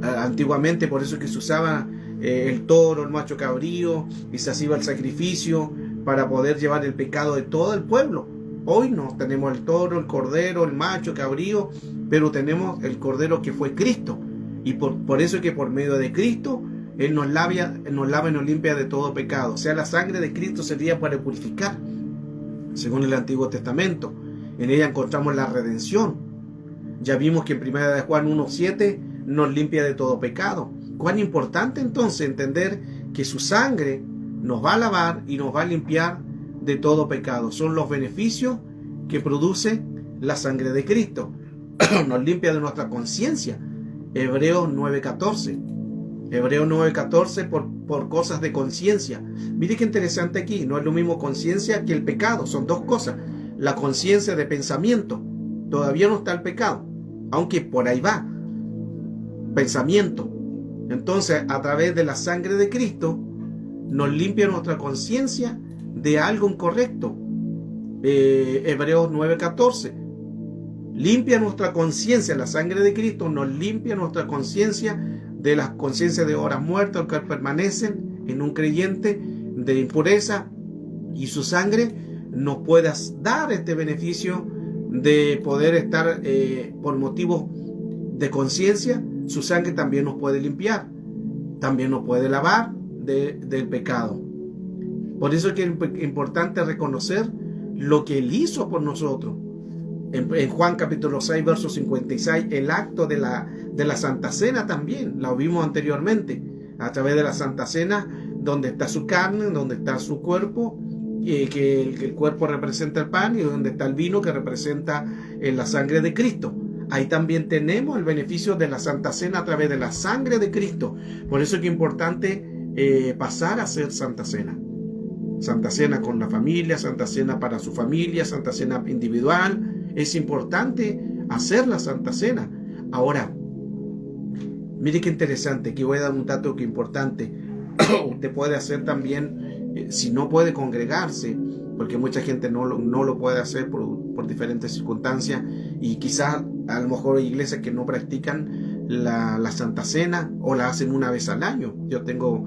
Antiguamente por eso que se usaba el toro, el macho cabrío, y se hacía el sacrificio para poder llevar el pecado de todo el pueblo. Hoy no tenemos el toro, el cordero, el macho cabrío, pero tenemos el cordero que fue Cristo, y por eso es que por medio de Cristo Él nos lava y nos limpia de todo pecado. O sea, la sangre de Cristo servía para purificar, según el Antiguo Testamento. En ella encontramos la redención. Ya vimos que en 1 Juan 1:7 nos limpia de todo pecado. Cuán importante entonces entender que su sangre nos va a lavar y nos va a limpiar de todo pecado. Son los beneficios que produce la sangre de Cristo. Nos limpia de nuestra conciencia. Hebreos 9:14. Hebreos 9:14 por cosas de conciencia. Mire qué interesante aquí. No es lo mismo conciencia que el pecado. Son dos cosas. La conciencia de pensamiento. Todavía no está el pecado, aunque por ahí va. Pensamiento. Entonces, a través de la sangre de Cristo, nos limpia nuestra conciencia de algo incorrecto. Hebreos 9:14. Limpia nuestra conciencia. La sangre de Cristo nos limpia nuestra conciencia de las conciencias de obras muertas que permanecen en un creyente, de impureza, y su sangre nos puede dar este beneficio de poder estar por motivos de conciencia. Su sangre también nos puede limpiar, también nos puede lavar del pecado. Por eso es que es importante reconocer lo que Él hizo por nosotros. En Juan capítulo 6, verso 56, el acto de la Santa Cena también, la vimos anteriormente, a través de la Santa Cena, donde está su carne, donde está su cuerpo, que el cuerpo representa el pan, y donde está el vino que representa la sangre de Cristo. Ahí también tenemos el beneficio de la Santa Cena a través de la sangre de Cristo. Por eso es que es importante pasar a hacer Santa Cena. Santa Cena con la familia, Santa Cena para su familia, Santa Cena individual. Es importante hacer la Santa Cena. Ahora, mire qué interesante, aquí voy a dar un dato que es importante. Usted puede hacer también, si no puede congregarse, porque mucha gente no lo puede hacer por diferentes circunstancias, y quizás a lo mejor hay iglesias que no practican la Santa Cena o la hacen una vez al año. Yo tengo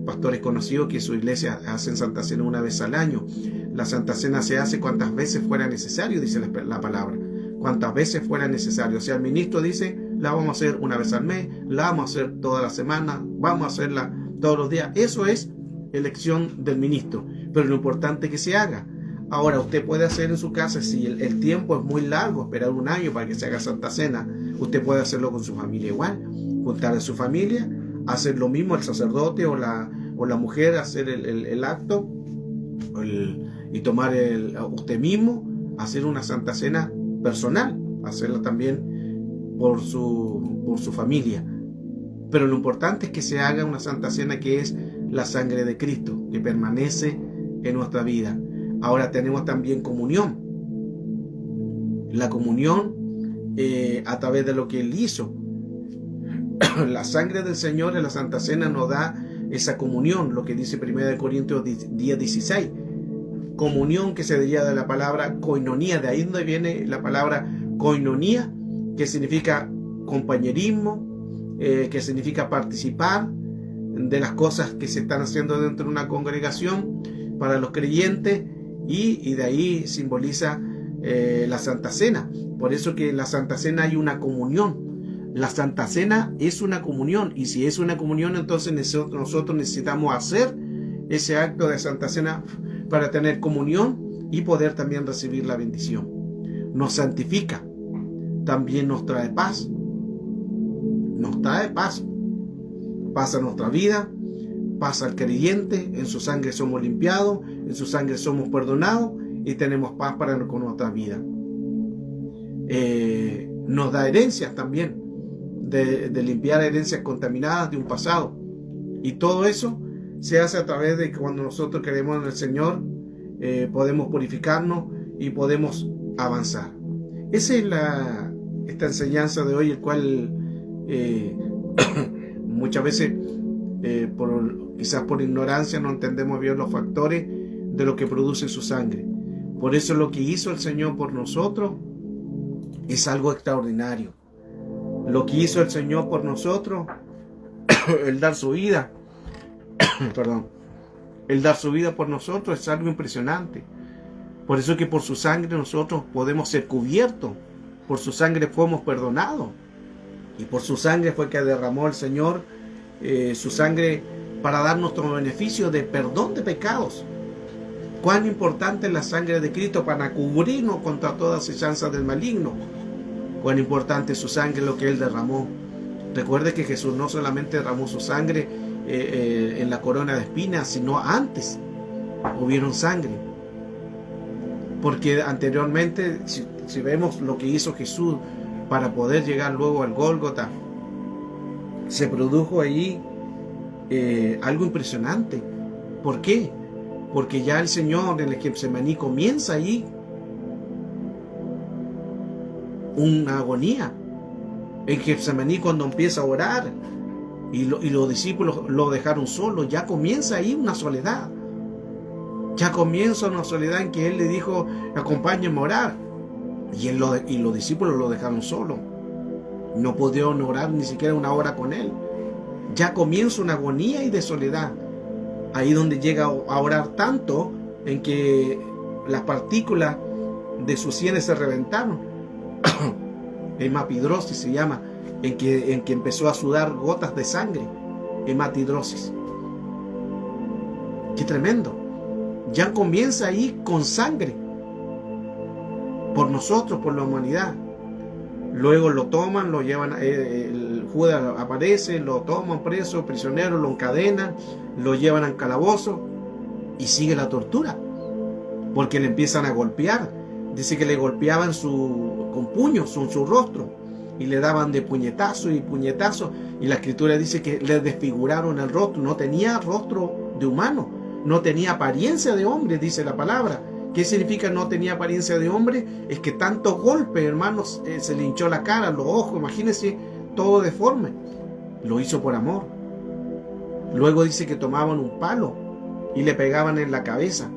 pastores conocidos que en su iglesia hacen Santa Cena una vez al año. La Santa Cena se hace cuantas veces fuera necesario, dice la palabra. Cuantas veces fuera necesario. O sea, el ministro dice, la vamos a hacer una vez al mes, la vamos a hacer toda la semana, vamos a hacerla todos los días. Eso es elección del ministro, pero lo importante es que se haga. Ahora, usted puede hacer en su casa, si el tiempo es muy largo, esperar un año para que se haga Santa Cena, usted puede hacerlo con su familia igual, juntar a su familia, hacer lo mismo el sacerdote o la mujer, hacer el acto, y tomar usted mismo, hacer una Santa Cena personal, hacerla también por su familia. Pero lo importante es que se haga una Santa Cena, que es la sangre de Cristo, que permanece en nuestra vida. Ahora tenemos también comunión. La comunión a través de lo que Él hizo. La sangre del Señor en la Santa Cena nos da esa comunión, lo que dice 1 Corintios 10:16. Comunión, que se deriva de la palabra koinonía, de ahí donde viene la palabra koinonía, que significa compañerismo, que significa participar de las cosas que se están haciendo dentro de una congregación para los creyentes, y de ahí simboliza la Santa Cena. Por eso que en la Santa Cena hay una comunión. La Santa Cena es una comunión, y si es una comunión, entonces nosotros necesitamos hacer ese acto de Santa Cena para tener comunión y poder también recibir la bendición. Nos santifica, también nos trae paz. Nos trae paz. pasa nuestra vida, pasa al creyente, en su sangre somos limpiados, en su sangre somos perdonados y tenemos paz con nuestra vida. Nos da herencias también, de limpiar herencias contaminadas de un pasado. Y todo eso se hace a través de que cuando nosotros creemos en el Señor, podemos purificarnos y podemos avanzar. Esa es esta enseñanza de hoy, el cual muchas veces quizás por ignorancia no entendemos bien los factores de lo que produce su sangre. Por eso lo que hizo el Señor por nosotros es algo extraordinario. Lo que hizo el Señor por nosotros, el dar su vida, el dar su vida por nosotros es algo impresionante. Por eso es que por su sangre nosotros podemos ser cubiertos, por su sangre fuimos perdonados, y por su sangre fue que derramó el Señor su sangre para dar nuestro beneficio de perdón de pecados. Cuán importante es la sangre de Cristo para cubrirnos contra toda acechanza del maligno. Cuán importante es su sangre, lo que Él derramó. Recuerde que Jesús no solamente derramó su sangre en la corona de espinas, sino antes hubieron sangre. Porque anteriormente, si vemos lo que hizo Jesús para poder llegar luego al Gólgota, se produjo ahí algo impresionante. ¿Por qué? Porque ya el Señor en el Getsemaní comienza ahí una agonía. En Getsemaní, cuando empieza a orar y los discípulos lo dejaron solo, ya comienza ahí una soledad. Ya comienza una soledad en que Él le dijo: acompáñenme a orar. Y los discípulos lo dejaron solo. No pudieron orar ni siquiera una hora con Él. Ya comienza una agonía y de soledad. Ahí donde llega a orar tanto en que las partículas de sus sienes se reventaron. Hemapidrosis se llama, en que empezó a sudar gotas de sangre. Hematidrosis. ¡Qué tremendo! Ya comienza ahí con sangre. Por nosotros, por la humanidad. Luego lo toman, lo llevan, el Judas aparece, lo toman preso, prisionero, lo encadenan, lo llevan al calabozo y sigue la tortura. Porque le empiezan a golpear. Dice que le golpeaban con puños en su rostro y le daban de puñetazo y puñetazo. Y la escritura dice que le desfiguraron el rostro. No tenía rostro de humano, no tenía apariencia de hombre, dice la palabra. ¿Qué significa no tenía apariencia de hombre? Es que tantos golpes, hermanos, se le hinchó la cara, los ojos, imagínense, todo deforme. Lo hizo por amor. Luego dice que tomaban un palo y le pegaban en la cabeza.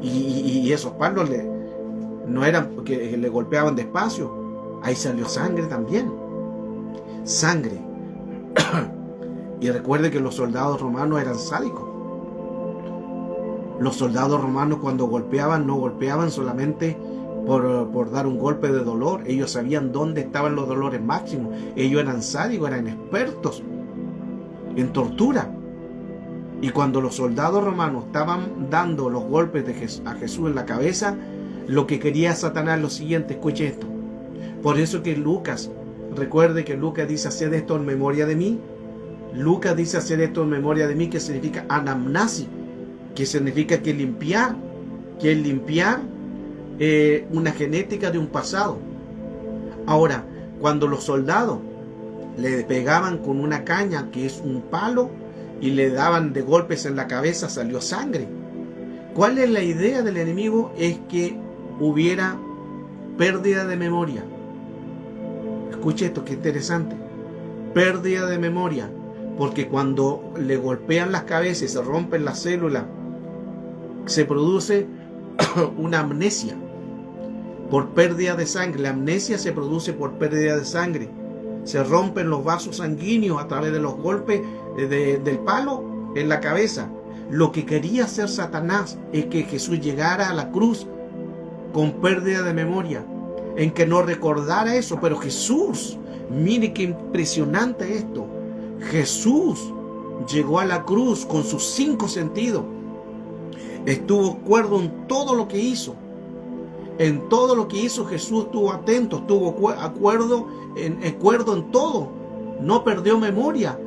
Y esos palos no eran que le golpeaban despacio. Ahí salió sangre también. Sangre. Y recuerde que los soldados romanos eran sádicos. Los soldados romanos, cuando golpeaban, no golpeaban solamente por dar un golpe de dolor. Ellos sabían dónde estaban los dolores máximos. Ellos eran sádicos, eran expertos en tortura. Y cuando los soldados romanos estaban dando los golpes a Jesús en la cabeza, lo que quería Satanás es lo siguiente: escuche esto. Por eso que Lucas, recuerde que Lucas dice: haced esto en memoria de mí. Lucas dice: haced esto en memoria de mí, que significa anamnesis, que significa que limpiar una genética de un pasado. Ahora, cuando los soldados le pegaban con una caña, que es un palo, y le daban de golpes en la cabeza, salió sangre. ¿Cuál es la idea del enemigo? Es que hubiera pérdida de memoria. Escuche esto, qué interesante. Pérdida de memoria, porque cuando le golpean las cabezas y se rompen las células, se produce una amnesia por pérdida de sangre. La amnesia se produce por pérdida de sangre. Se rompen los vasos sanguíneos a través de los golpes del palo en la cabeza. Lo que quería hacer Satanás es que Jesús llegara a la cruz con pérdida de memoria, en que no recordara eso. Pero Jesús, mire qué impresionante esto, Jesús llegó a la cruz con sus 5 sentidos. Estuvo cuerdo en todo lo que hizo. En todo lo que hizo Jesús estuvo atento, estuvo cuerdo en todo. No perdió memoria.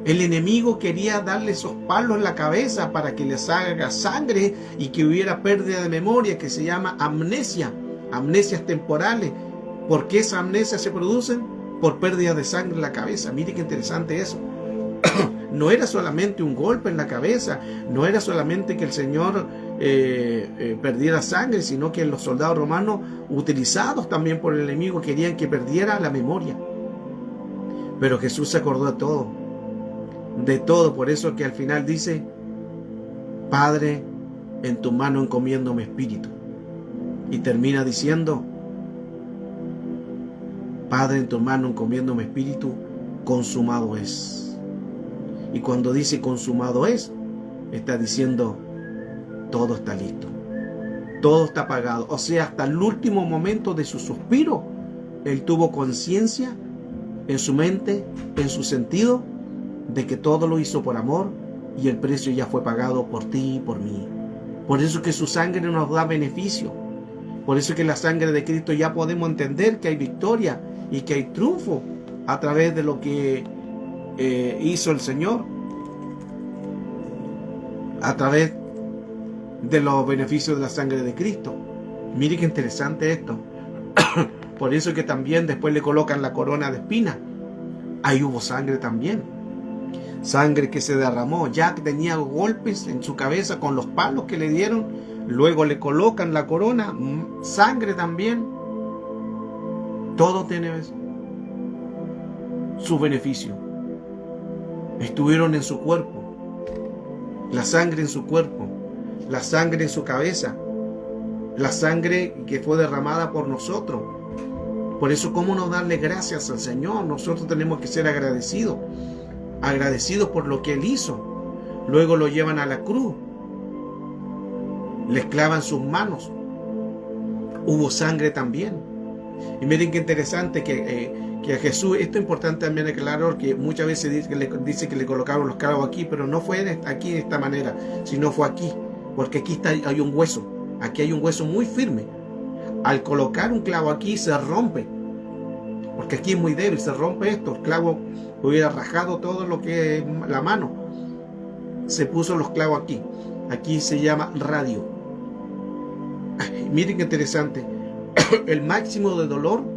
El enemigo quería darle esos palos en la cabeza para que le salga sangre y que hubiera pérdida de memoria, que se llama amnesia, amnesias temporales. ¿Por qué esas amnesias se producen? Por pérdida de sangre en la cabeza. Mire qué interesante eso. No era solamente un golpe en la cabeza, no era solamente que el Señor perdiera sangre, sino que los soldados romanos, utilizados también por el enemigo, querían que perdiera la memoria. Pero Jesús se acordó de todo, por eso que al final dice: Padre, en tu mano encomiendo mi espíritu. Y termina diciendo: Padre, en tu mano encomiendo mi espíritu, consumado es. Y cuando dice consumado es, está diciendo todo está listo, todo está pagado. O sea, hasta el último momento de su suspiro, Él tuvo conciencia en su mente, en su sentido, de que todo lo hizo por amor y el precio ya fue pagado por ti y por mí. Por eso que su sangre nos da beneficio. Por eso que la sangre de Cristo ya podemos entender que hay victoria y que hay triunfo a través de lo que hizo el Señor, a través de los beneficios de la sangre de Cristo. Mire qué interesante esto. Por eso que también después le colocan la corona de espinas. Ahí hubo sangre también, sangre que se derramó. Ya que tenía golpes en su cabeza con los palos que le dieron, luego le colocan la corona, sangre también. Todo tiene su beneficio. Estuvieron en su cuerpo, la sangre en su cuerpo, la sangre en su cabeza, la sangre que fue derramada por nosotros. Por eso, ¿cómo no darle gracias al Señor? Nosotros tenemos que ser agradecidos por lo que Él hizo. Luego lo llevan a la cruz, les clavan sus manos, hubo sangre también. Y miren qué interesante que a Jesús, esto es importante también aclarar, que muchas veces dice que le colocaron los clavos aquí, pero no fue aquí de esta manera, sino fue aquí, porque aquí hay un hueso, aquí hay un hueso muy firme. Al colocar un clavo aquí se rompe, porque aquí es muy débil, se rompe esto, el clavo hubiera rajado todo lo que es la mano. Se puso los clavos aquí se llama radio. Miren qué interesante, el máximo de dolor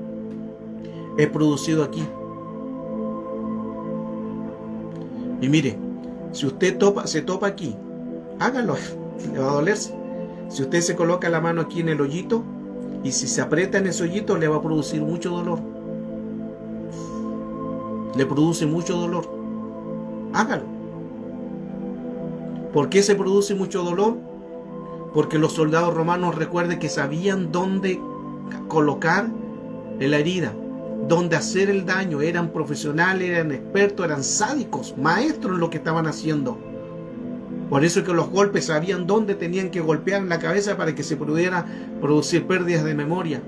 es producido aquí. Y mire, si usted se topa aquí, hágalo, le va a dolerse. Si usted se coloca la mano aquí en el hoyito, y si se aprieta en ese hoyito, le va a producir mucho dolor. Le produce mucho dolor. Hágalo. ¿Por qué se produce mucho dolor? Porque los soldados romanos, recuerden que sabían dónde colocar la herida, dónde hacer el daño. Eran profesionales, eran expertos, eran sádicos, maestros en lo que estaban haciendo. Por eso es que los golpes sabían dónde tenían que golpear en la cabeza para que se pudiera producir pérdidas de memoria.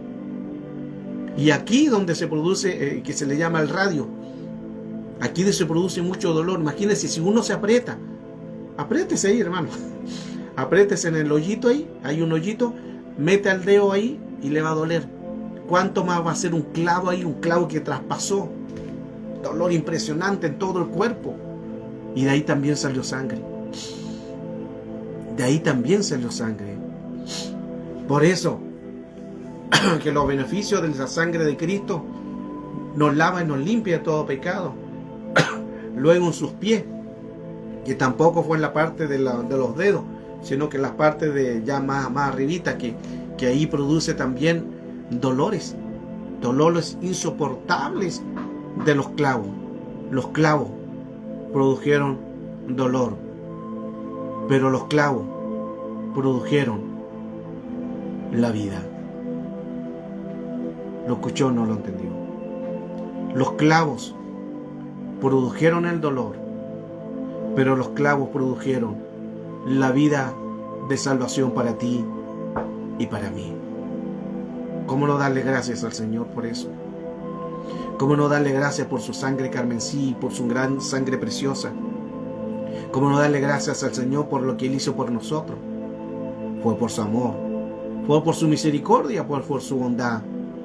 Y aquí donde se produce, que se le llama el radio, aquí se produce mucho dolor. Imagínense si uno se aprieta, apriétese ahí, hermano, apriétese en el hoyito ahí, hay un hoyito, mete el dedo ahí y le va a doler. ¿Cuánto más va a ser un clavo ahí? Un clavo que traspasó. Dolor impresionante en todo el cuerpo. Y de ahí también salió sangre. De ahí también salió sangre. Por eso, que los beneficios de la sangre de Cristo nos lava y nos limpia de todo pecado. Luego en sus pies, que tampoco fue en la parte de los dedos, sino que en la parte de ya más arribita, que ahí produce también dolores insoportables de los clavos. Los clavos produjeron dolor, pero los clavos produjeron la vida. ¿Lo escuchó o no lo entendió? Los clavos produjeron el dolor, pero los clavos produjeron la vida de salvación para ti y para mí. ¿Cómo no darle gracias al Señor por eso? ¿Cómo no darle gracias por su sangre carmesí, por su gran sangre preciosa? ¿Cómo no darle gracias al Señor por lo que Él hizo por nosotros? Fue por su amor, fue por su misericordia, fue por su bondad.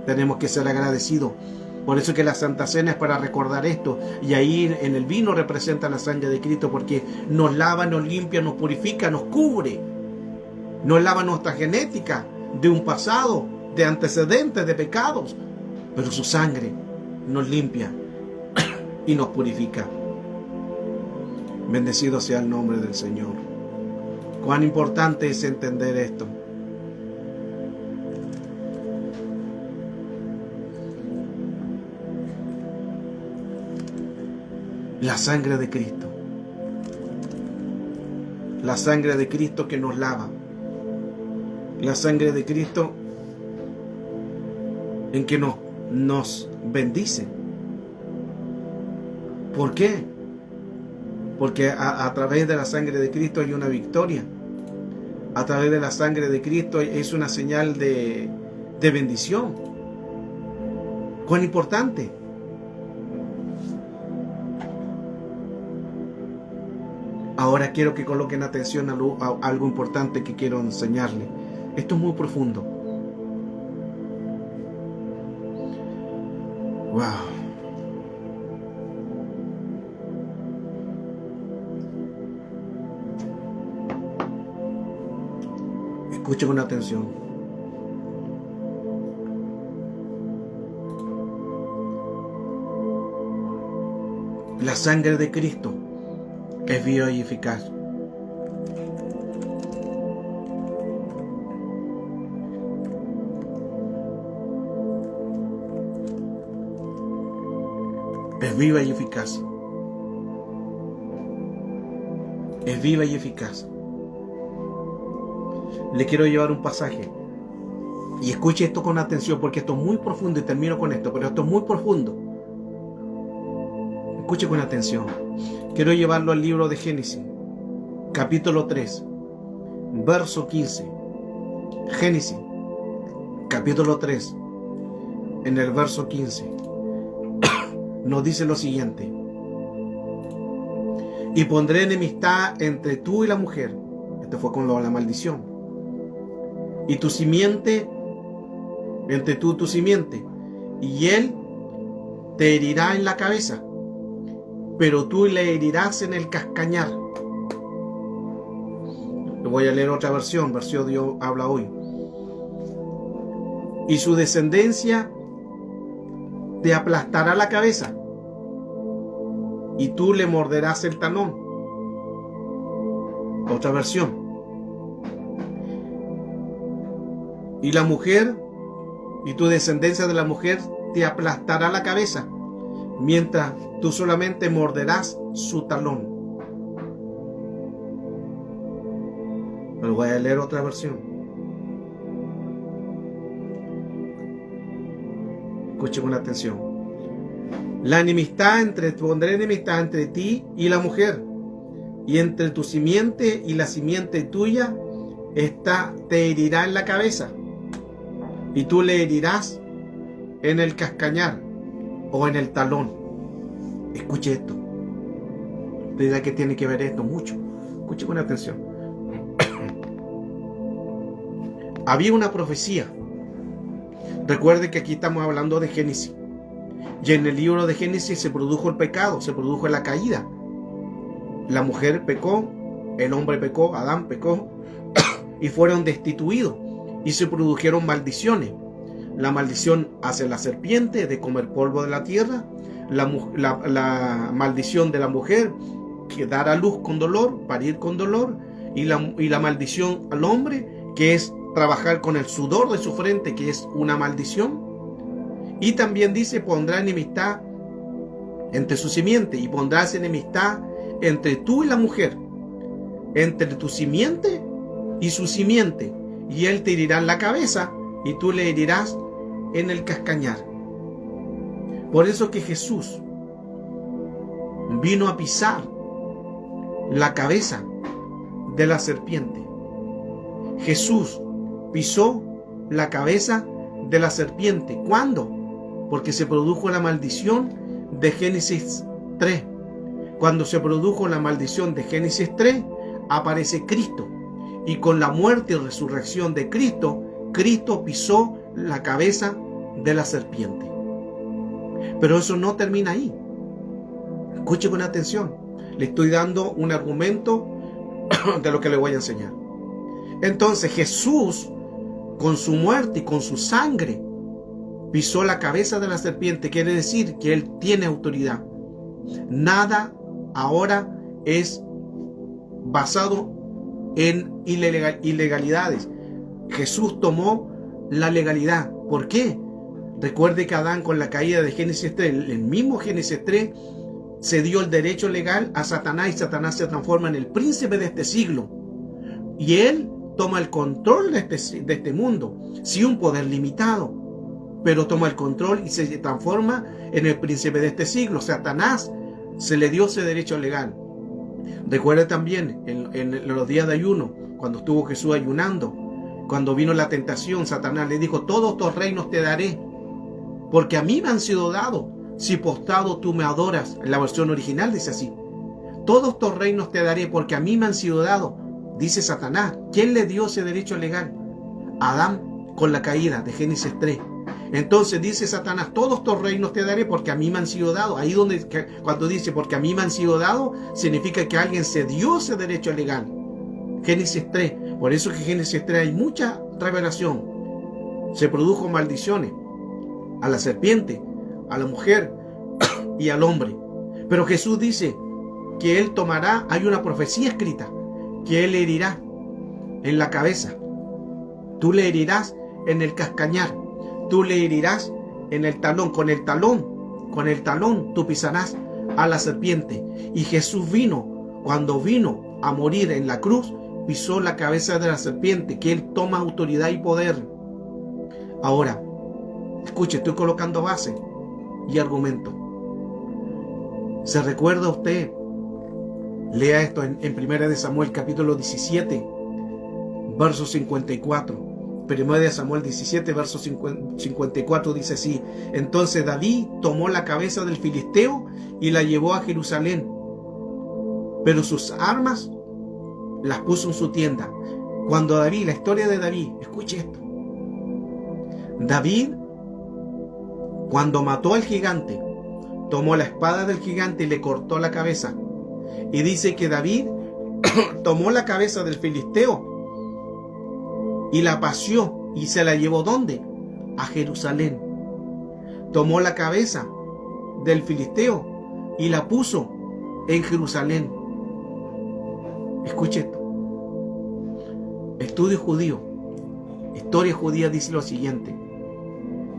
Tenemos que ser agradecidos Por eso que la Santa Cena es para recordar esto. Y ahí en el vino representa la sangre de Cristo, porque nos lava, nos limpia, nos purifica, nos cubre. Nos lava nuestra genética de un pasado, de antecedentes, de pecados. Pero su sangre nos limpia y nos purifica. Bendecido sea el nombre del Señor. Cuán importante es entender esto. La sangre de Cristo. La sangre de Cristo que nos lava. La sangre de Cristo en que nos bendice. ¿Por qué? Porque a través de la sangre de Cristo hay una victoria. A través de la sangre de Cristo es una señal de bendición. ¿Cuán importante? Ahora quiero que coloquen atención a algo importante que quiero enseñarles. Esto es muy profundo. Wow. Escuchen con atención. La sangre de Cristo es viva y eficaz. Es viva y eficaz. Es viva y eficaz. Le quiero llevar un pasaje. Y escuche esto con atención, porque esto es muy profundo, y termino con esto, pero esto es muy profundo. Escuche con atención. Quiero llevarlo al libro de Génesis, capítulo 3, verso 15. Génesis, capítulo 3, en el verso 15, nos dice lo siguiente: y pondré enemistad entre tú y la mujer. Esto fue con la maldición. Y tu simiente, entre tú y tu simiente, y él te herirá en la cabeza, pero tú le herirás en el cascañar. Le voy a leer otra versión Dios habla hoy. Y su descendencia te aplastará la cabeza, y tú le morderás el talón. Otra versión. Y la mujer, y tu descendencia de la mujer te aplastará la cabeza, mientras tú solamente morderás su talón. Pero voy a leer otra versión. Escuche con atención. Pondré enemistad entre ti y la mujer, y entre tu simiente y la simiente tuya, te herirá en la cabeza, y tú le herirás en el cascañar o en el talón. Escuche esto. Usted dirá que tiene que ver esto mucho. Escuche con atención. Había una profecía. Recuerde que aquí estamos hablando de Génesis. Y en el libro de Génesis se produjo el pecado, se produjo la caída. La mujer pecó, el hombre pecó, Adán pecó, y fueron destituidos. Y se produjeron maldiciones. La maldición hacia la serpiente de comer polvo de la tierra. La maldición de la mujer, que dar a luz con dolor, parir con dolor. Y la maldición al hombre, que es trabajar con el sudor de su frente, que es una maldición. Y también dice: pondrá enemistad entre su simiente, y pondrás enemistad entre tú y la mujer, entre tu simiente y su simiente, y él te herirá en la cabeza, y tú le herirás en el cascañar. Por eso que Jesús vino a pisar la cabeza de la serpiente. Jesús pisó la cabeza de la serpiente. ¿Cuándo? Porque se produjo la maldición de Génesis 3. Cuando se produjo la maldición de Génesis 3, aparece Cristo. Y con la muerte y resurrección de Cristo, Cristo pisó la cabeza de la serpiente. Pero eso no termina ahí. Escuche con atención. Le estoy dando un argumento de lo que le voy a enseñar. Entonces Jesús, con su muerte y con su sangre, pisó la cabeza de la serpiente. Quiere decir que Él tiene autoridad. Nada ahora es basado en ilegalidades. Jesús tomó la legalidad. ¿Por qué? Recuerde que Adán, con la caída de Génesis 3, el mismo Génesis 3, se dio el derecho legal a Satanás, y Satanás se transforma en el príncipe de este siglo. Y él toma el control de este mundo, sí, un poder limitado, pero toma el control y se transforma en el príncipe de este siglo. Satanás se le dio ese derecho legal. Recuerda también en los días de ayuno, cuando estuvo Jesús ayunando, cuando vino la tentación, Satanás le dijo: todos estos reinos te daré, porque a mí me han sido dados, si postrado tú me adoras. En la versión original dice así: todos estos reinos te daré, porque a mí me han sido dados. Dice Satanás. ¿Quién le dio ese derecho legal? Adán, con la caída de Génesis 3. Entonces dice Satanás: todos estos reinos te daré porque a mí me han sido dados. Ahí cuando dice porque a mí me han sido dados, significa que alguien se dio ese derecho legal. Génesis 3. Por eso que en Génesis 3 hay mucha revelación. Se produjo maldiciones a la serpiente, a la mujer y al hombre. Pero Jesús dice que Él tomará, hay una profecía escrita, que Él le herirá en la cabeza. Tú le herirás en el cascañar. Tú le herirás en el talón. Con el talón tú pisarás a la serpiente. Y Jesús cuando vino a morir en la cruz, pisó la cabeza de la serpiente, que Él toma autoridad y poder. Ahora, escuche, estoy colocando base y argumento. ¿Se recuerda usted? Lea esto en 1 Samuel capítulo 17, verso 54. 1 Samuel 17, verso 54 dice así: entonces David tomó la cabeza del filisteo y la llevó a Jerusalén, pero sus armas las puso en su tienda. Cuando David, la historia de David, escuche esto. David, cuando mató al gigante, tomó la espada del gigante y le cortó la cabeza. Y dice que David tomó la cabeza del filisteo y la paseó y se la llevó ¿dónde? A Jerusalén. Tomó la cabeza del filisteo y la puso en Jerusalén. Escuche esto. Estudio judío, historia judía dice lo siguiente: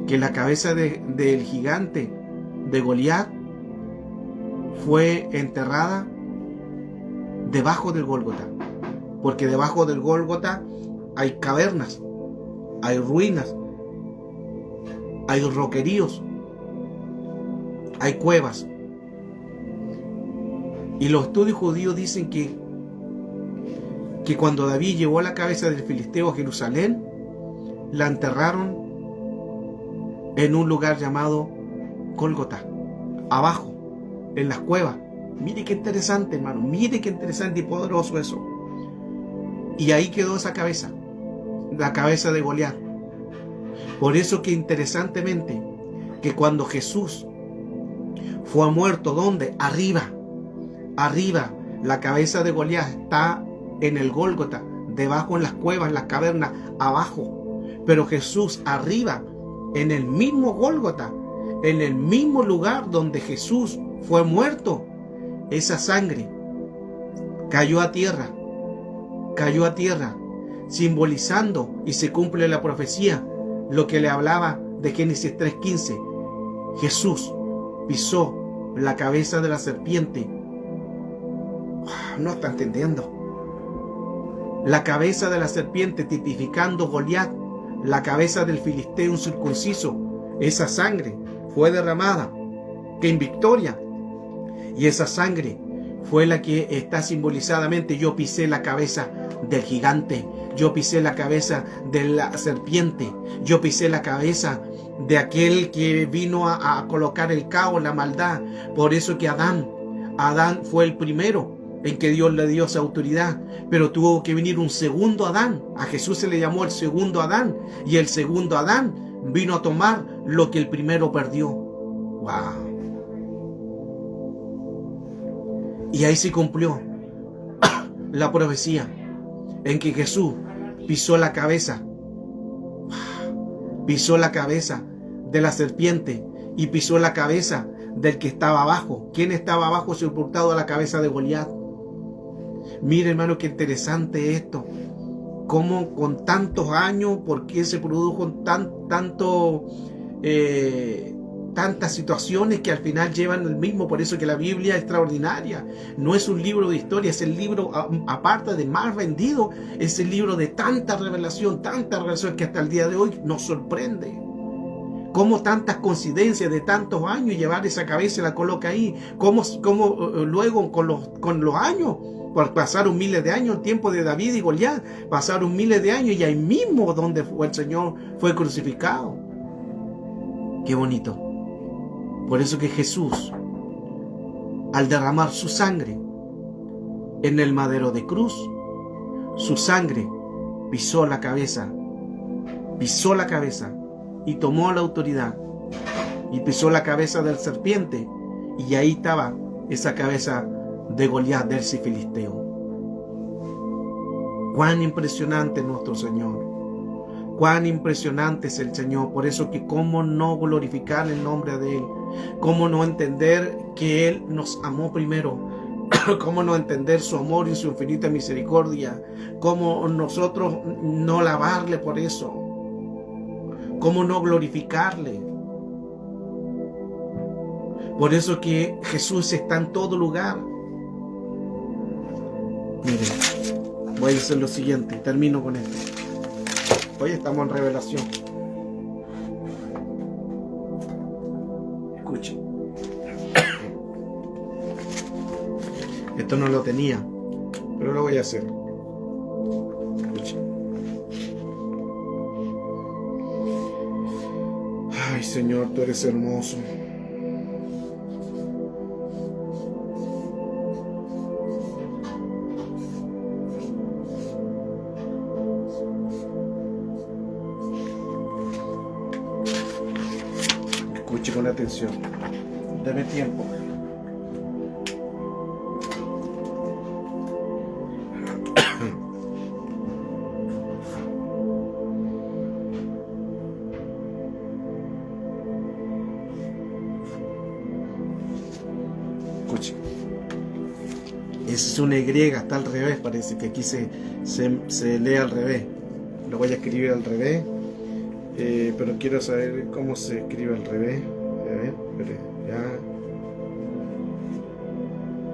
que la cabeza del gigante de Goliat fue enterrada debajo del Gólgota, porque debajo del Gólgota hay cavernas, hay ruinas, hay roqueríos, hay cuevas. Y los estudios judíos dicen que cuando David llevó la cabeza del filisteo a Jerusalén, la enterraron en un lugar llamado Gólgota, abajo, en las cuevas. Mire qué interesante, hermano, mire qué interesante y poderoso eso. Y ahí quedó esa cabeza, la cabeza de Goliat. Por eso que interesantemente, que cuando Jesús fue muerto, ¿dónde? Arriba, la cabeza de Goliat está en el Gólgota, debajo en las cuevas, en las cavernas, abajo. Pero Jesús arriba, en el mismo Gólgota, en el mismo lugar donde Jesús fue muerto, esa sangre cayó a tierra, simbolizando, y se cumple la profecía, lo que le hablaba de Génesis 3:15. Jesús pisó la cabeza de la serpiente. No está entendiendo. La cabeza de la serpiente tipificando Goliat, la cabeza del filisteo incircunciso. Esa sangre fue derramada en victoria, y esa sangre fue la que está simbolizadamente: yo pisé la cabeza del gigante, yo pisé la cabeza de la serpiente, yo pisé la cabeza de aquel que vino a colocar el caos, la maldad. Por eso que Adán fue el primero en que Dios le dio esa autoridad, pero tuvo que venir un segundo Adán. A Jesús se le llamó el segundo Adán, y el segundo Adán vino a tomar lo que el primero perdió. Wow. Y ahí se cumplió la profecía en que Jesús pisó la cabeza de la serpiente y pisó la cabeza del que estaba abajo. ¿Quién estaba abajo sepultado a la cabeza de Goliat? Mire, hermano, qué interesante esto. Cómo con tantos años, por qué se produjo tantas situaciones que al final llevan el mismo. Por eso que la Biblia es extraordinaria. No es un libro de historia, es el libro, aparte de más vendido, es el libro de tanta revelación que hasta el día de hoy nos sorprende. Cómo tantas coincidencias de tantos años, llevar esa cabeza y la coloca ahí. Cómo luego con los años, pasaron miles de años, el tiempo de David y Goliat, pasaron miles de años y ahí mismo donde el Señor fue crucificado. Qué bonito. Por eso que Jesús, al derramar su sangre en el madero de cruz, su sangre pisó la cabeza y tomó la autoridad y pisó la cabeza del serpiente, y ahí estaba esa cabeza de Goliat, del filisteo. Cuán impresionante es nuestro Señor, cuán impresionante es el Señor. Por eso que cómo no glorificar el nombre de Él, cómo no entender que Él nos amó primero, cómo no entender su amor y su infinita misericordia, cómo nosotros no alabarle por eso, cómo no glorificarle. Por eso que Jesús está en todo lugar. Miren, voy a hacer lo siguiente, termino con esto. Hoy estamos en revelación. Escuchen. Esto no lo tenía, pero lo voy a hacer. Escuchen. Ay, Señor, tú eres hermoso. Escuche con atención. Deme tiempo. Escuche. Es una Y, está al revés, parece que aquí se lee al revés. Lo voy a escribir al revés. Pero quiero saber cómo se escribe al revés. A ver, espere,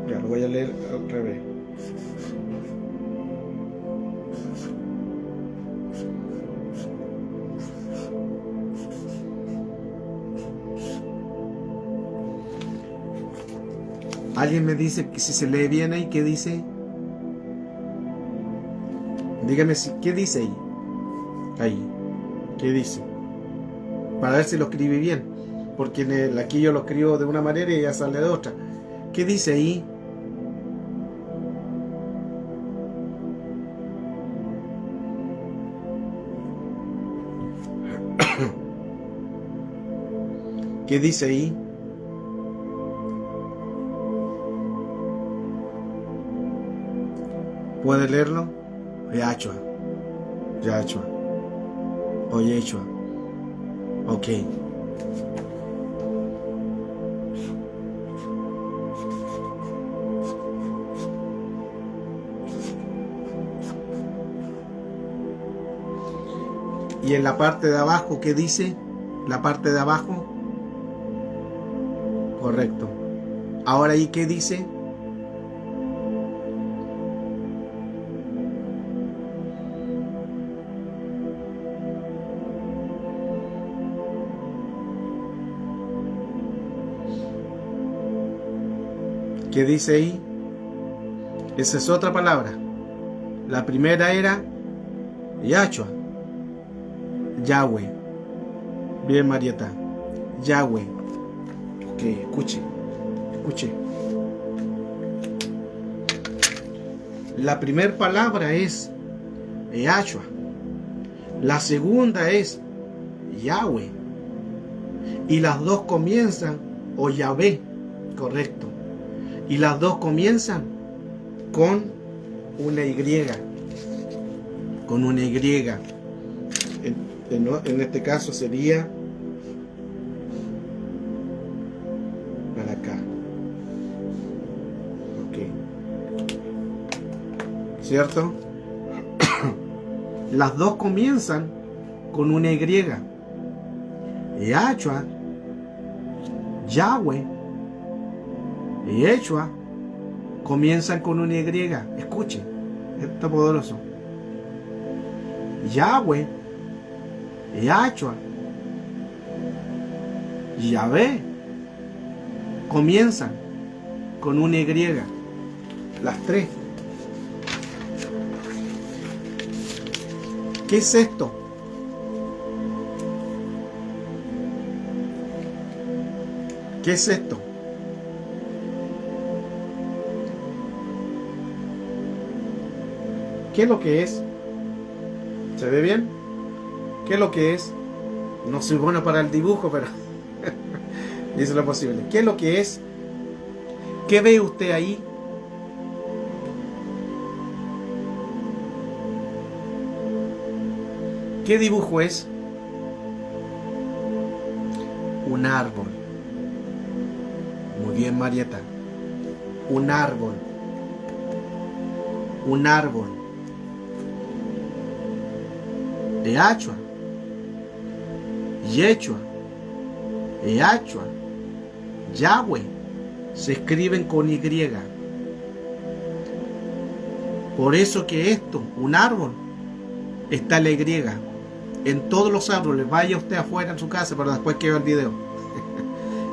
ya lo voy a leer al revés. Alguien me dice que si se lee bien ahí, ¿qué dice? Dígame ¿qué dice ahí? Ahí. ¿Qué dice? Para ver si lo escribí bien, porque aquí yo lo escribo de una manera y ya sale de otra. ¿Qué dice ahí? ¿Qué dice ahí? ¿Puede leerlo? Yahshua. O Yeshua. Ok. Y en la parte de abajo, ¿qué dice? La parte de abajo. Correcto. Ahora ahí, ¿qué dice? ¿Qué dice ahí? Esa es otra palabra. La primera era Yahshua. Yahweh. Bien, Marieta. Yahweh. Ok, escuche. La primera palabra es Yahshua. La segunda es Yahweh. Y las dos comienzan o Yahvé, correcto. Y las dos comienzan con una Y. Con una Y. En este caso sería para acá. Ok. ¿Cierto? Las dos comienzan con una Y. Yahshua, Yahweh y Yeshua comienzan con una Y. Escuchen, está poderoso. Yahweh, Yahshua, Yahvé comienzan con una Y. Las tres. ¿Qué es esto? ¿Qué es esto? ¿Qué es lo que es? ¿Se ve bien? ¿Qué es lo que es? No soy bueno para el dibujo, pero hice lo posible. ¿Qué es lo que es? ¿Qué ve usted ahí? ¿Qué dibujo es? Un árbol. Muy bien, Marieta. Un árbol. Un árbol. De Yahshua, Yeshua, Yahshua, Yahweh se escriben con Y. Por eso que esto, un árbol, está la Y. En todos los árboles, vaya usted afuera en su casa, pero después que vea el video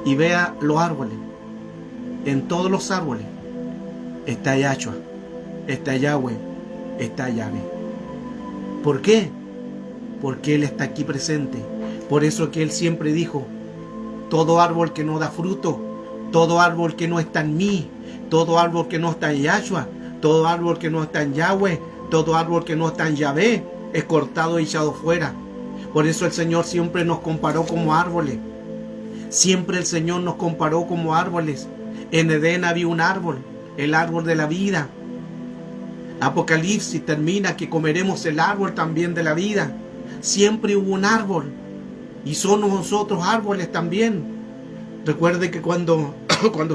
y vea los árboles. En todos los árboles está Yahshua, está Yahweh, está Yahvé. ¿Por qué? Porque Él está aquí presente. Por eso que Él siempre dijo: todo árbol que no da fruto, todo árbol que no está en mí, todo árbol que no está en Yahshua, todo árbol que no está en Yahweh, todo árbol que no está en Yahvé, es cortado y echado fuera. Por eso el Señor siempre nos comparó como árboles. Siempre el Señor nos comparó como árboles. En Edén había un árbol, el árbol de la vida. Apocalipsis termina que comeremos el árbol también de la vida. Siempre hubo un árbol y somos nosotros árboles también. Recuerde que cuando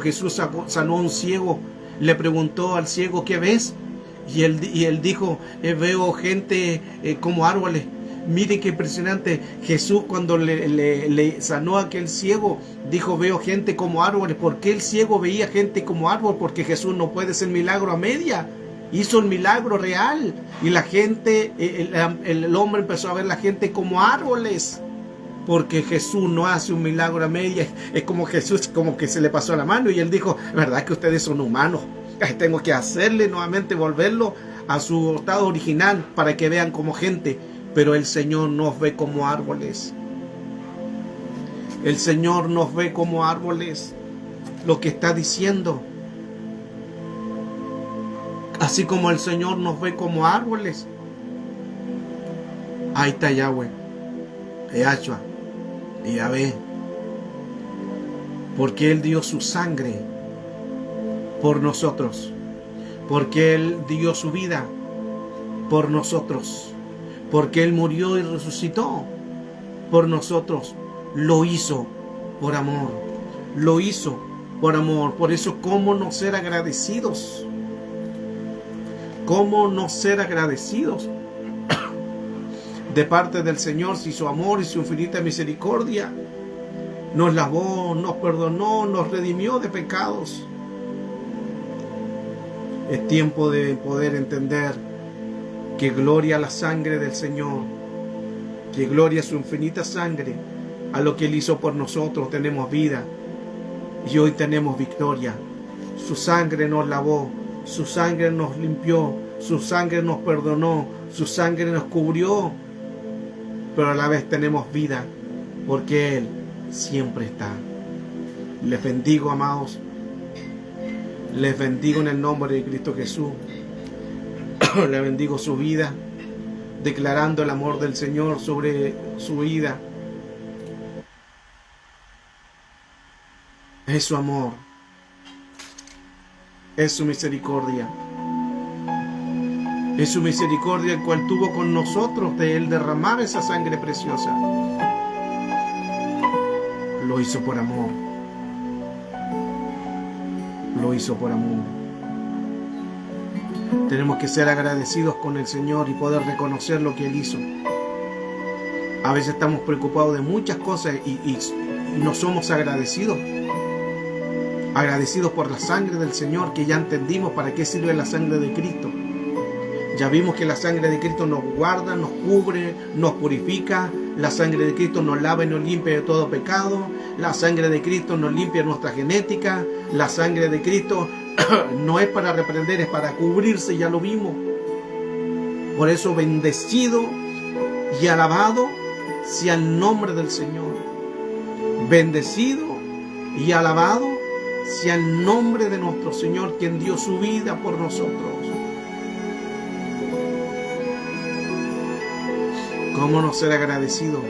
Jesús sanó a un ciego, le preguntó al ciego: ¿qué ves? Y él dijo: veo gente como árboles. Miren qué impresionante. Jesús, cuando le sanó a aquel ciego, dijo: veo gente como árboles. ¿Por qué el ciego veía gente como árbol? Porque Jesús no puede hacer milagro a media. Hizo el milagro real. Y la gente, el hombre empezó a ver la gente como árboles. Porque Jesús no hace un milagro a media. Es como Jesús, como que se le pasó la mano. Y él dijo: ¿verdad que ustedes son humanos? Tengo que hacerle nuevamente, volverlo a su estado original para que vean como gente. Pero el Señor nos ve como árboles. El Señor nos ve como árboles. Lo que está diciendo. Así como el Señor nos ve como árboles. Ahí está Yahweh, Yahshua y Yahvé. Porque Él dio su sangre por nosotros. Porque Él dio su vida por nosotros. Porque Él murió y resucitó por nosotros. Lo hizo por amor. Lo hizo por amor. Por eso, ¿cómo no ser agradecidos? ¿Cómo no ser agradecidos de parte del Señor, si su amor y su infinita misericordia nos lavó, nos perdonó, nos redimió de pecados? Es tiempo de poder entender que gloria a la sangre del Señor, que gloria a su infinita sangre, a lo que Él hizo por nosotros. Tenemos vida y hoy tenemos victoria. Su sangre nos lavó, su sangre nos limpió, su sangre nos perdonó, su sangre nos cubrió, pero a la vez tenemos vida, porque Él siempre está. Les bendigo, amados. Les bendigo en el nombre de Cristo Jesús. Les bendigo su vida, declarando el amor del Señor sobre su vida. Es su amor, es su misericordia. Es su misericordia el cual tuvo con nosotros de Él derramar esa sangre preciosa. Lo hizo por amor. Lo hizo por amor. Tenemos que ser agradecidos con el Señor y poder reconocer lo que Él hizo. A veces estamos preocupados de muchas cosas y no somos agradecidos. Agradecidos por la sangre del Señor, que ya entendimos para qué sirve la sangre de Cristo. Ya vimos que la sangre de Cristo nos guarda, nos cubre, nos purifica. La sangre de Cristo nos lava y nos limpia de todo pecado. La sangre de Cristo nos limpia nuestra genética. La sangre de Cristo no es para reprender, es para cubrirse, ya lo vimos. Por eso bendecido y alabado sea el nombre del Señor. Bendecido y alabado sea el nombre de nuestro Señor, quien dio su vida por nosotros. ¿Cómo no ser agradecido?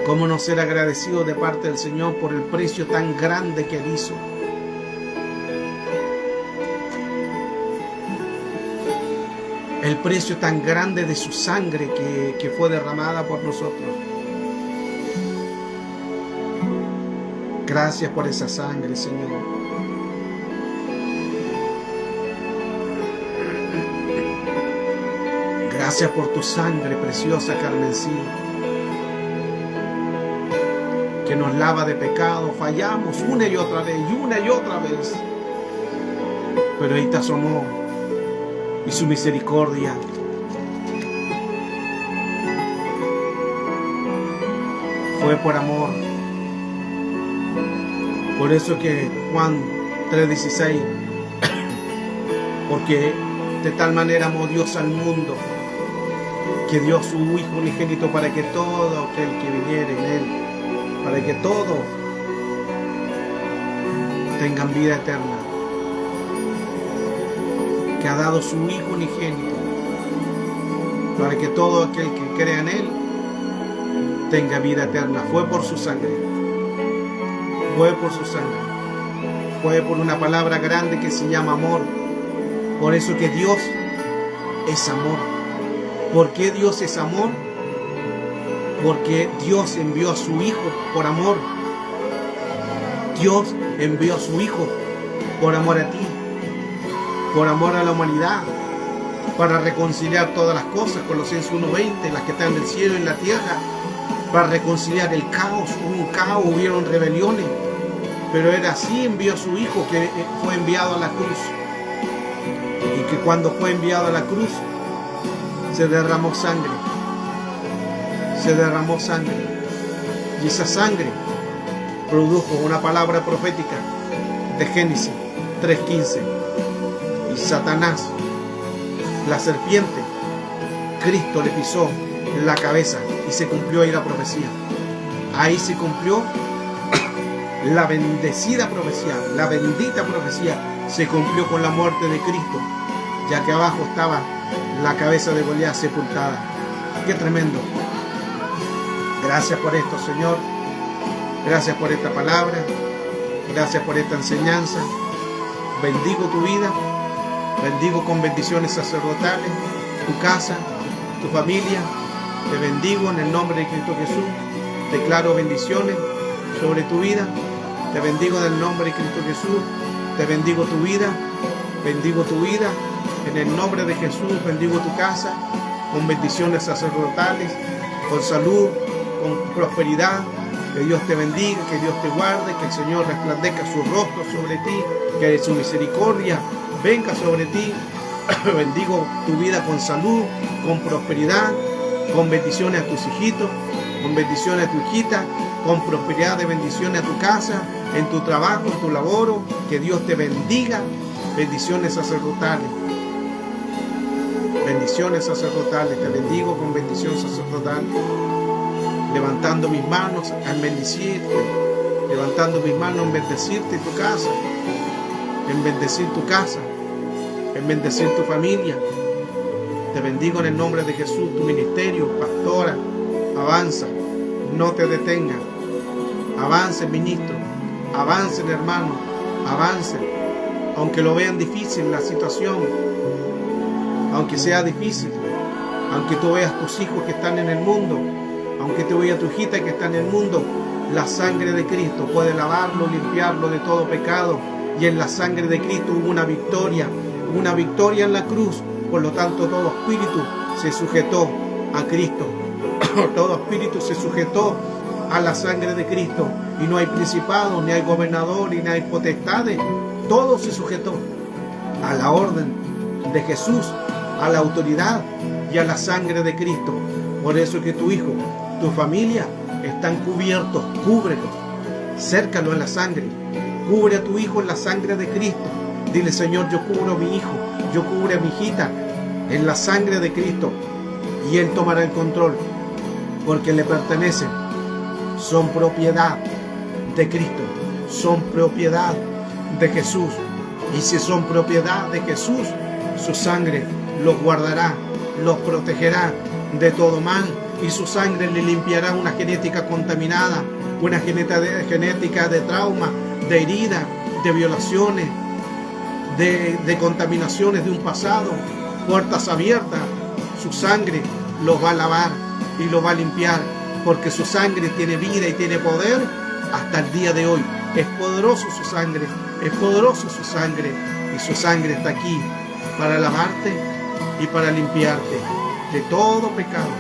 ¿Cómo no ser agradecido de parte del Señor por el precio tan grande que Él hizo? El precio tan grande de su sangre que fue derramada por nosotros. Gracias por esa sangre, Señor. Gracias por tu sangre preciosa, carmesí, que nos lava de pecado. Fallamos una y otra vez, pero ahí está su amor y su misericordia. Fue por amor. Por eso que Juan 3:16, porque de tal manera amó Dios al mundo, que dio su Hijo unigénito para que todo aquel que viniera en Él, para que todos tengan vida eterna, que ha dado su Hijo unigénito, para que todo aquel que crea en Él tenga vida eterna. Fue por su sangre, fue por su sangre, fue por una palabra grande que se llama amor. Por eso que Dios es amor. ¿Por qué Dios es amor? Porque Dios envió a su Hijo por amor. Dios envió a su Hijo por amor a ti, por amor a la humanidad, para reconciliar todas las cosas, Colosenses 1:20, las que están en el cielo y en la tierra, para reconciliar el caos. Hubo un caos, hubieron rebeliones, pero era así. Envió a su Hijo, que fue enviado a la cruz, y que cuando fue enviado a la cruz se derramó sangre, y esa sangre produjo una palabra profética de Génesis 3:15, y Satanás, la serpiente, Cristo le pisó en la cabeza y se cumplió ahí la profecía. Ahí se cumplió la bendecida profecía, la bendita profecía se cumplió con la muerte de Cristo, ya que abajo estaba la cabeza de Goliat sepultada. ¡Qué tremendo! Gracias por esto, Señor. Gracias por esta palabra. Gracias por esta enseñanza. Bendigo tu vida. Bendigo con bendiciones sacerdotales tu casa, tu familia. Te bendigo en el nombre de Cristo Jesús. Declaro bendiciones sobre tu vida. Te bendigo en el nombre de Cristo Jesús. Te bendigo tu vida. Bendigo tu vida. En el nombre de Jesús bendigo tu casa con bendiciones sacerdotales, con salud, con prosperidad. Que Dios te bendiga, que Dios te guarde, que el Señor resplandezca su rostro sobre ti, que su misericordia venga sobre ti. Bendigo tu vida con salud, con prosperidad, con bendiciones a tus hijitos, con bendiciones a tu hijita, con prosperidad de bendiciones a tu casa, en tu trabajo, en tu labor. Que Dios te bendiga. Bendiciones sacerdotales. Bendiciones sacerdotales. Te bendigo con bendición sacerdotal. Levantando mis manos al bendecirte. Levantando mis manos en bendecirte tu casa. En bendecir tu casa. En bendecir tu familia. Te bendigo en el nombre de Jesús. Tu ministerio, pastora, avanza. No te detengas. Avance, ministro. Avancen, hermano, avancen. Aunque lo vean difícil la situación, aunque sea difícil, aunque tú veas tus hijos que están en el mundo, aunque tú veas tu hijita que está en el mundo, la sangre de Cristo puede lavarlo, limpiarlo de todo pecado. Y en la sangre de Cristo hubo una victoria en la cruz. Por lo tanto, todo espíritu se sujetó a Cristo. Todo espíritu se sujetó a la sangre de Cristo. Y no hay principado, ni hay gobernador, ni hay potestades. Todo se sujetó a la orden de Jesús, a la autoridad y a la sangre de Cristo. Por eso es que tu hijo, tu familia están cubiertos. Cúbrelos, cércalo en la sangre. Cubre a tu hijo en la sangre de Cristo. Dile: Señor, yo cubro a mi hijo, yo cubro a mi hijita en la sangre de Cristo. Y Él tomará el control, porque le pertenecen. Son propiedad de Cristo, son propiedad de Jesús. Y si son propiedad de Jesús, su sangre los guardará, los protegerá de todo mal. Y su sangre le limpiará una genética contaminada, una genética de trauma, de herida, de violaciones, de contaminaciones de un pasado, puertas abiertas. Su sangre los va a lavar y los va a limpiar, porque su sangre tiene vida y tiene poder hasta el día de hoy. Es poderoso su sangre, es poderoso su sangre, y su sangre está aquí para lavarte y para limpiarte de todo pecado,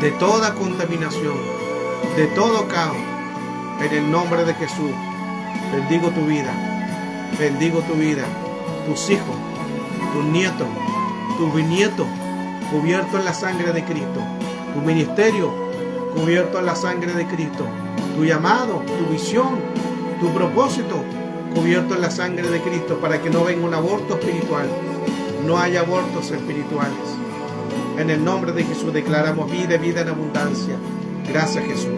de toda contaminación, de todo caos. En el nombre de Jesús, bendigo tu vida, tus hijos, tus nietos, tus bisnietos, cubiertos en la sangre de Cristo, tu ministerio cubierto en la sangre de Cristo, tu llamado, tu visión, tu propósito cubierto en la sangre de Cristo, para que no venga un aborto espiritual. No haya abortos espirituales. En el nombre de Jesús declaramos vida en abundancia. Gracias, Jesús.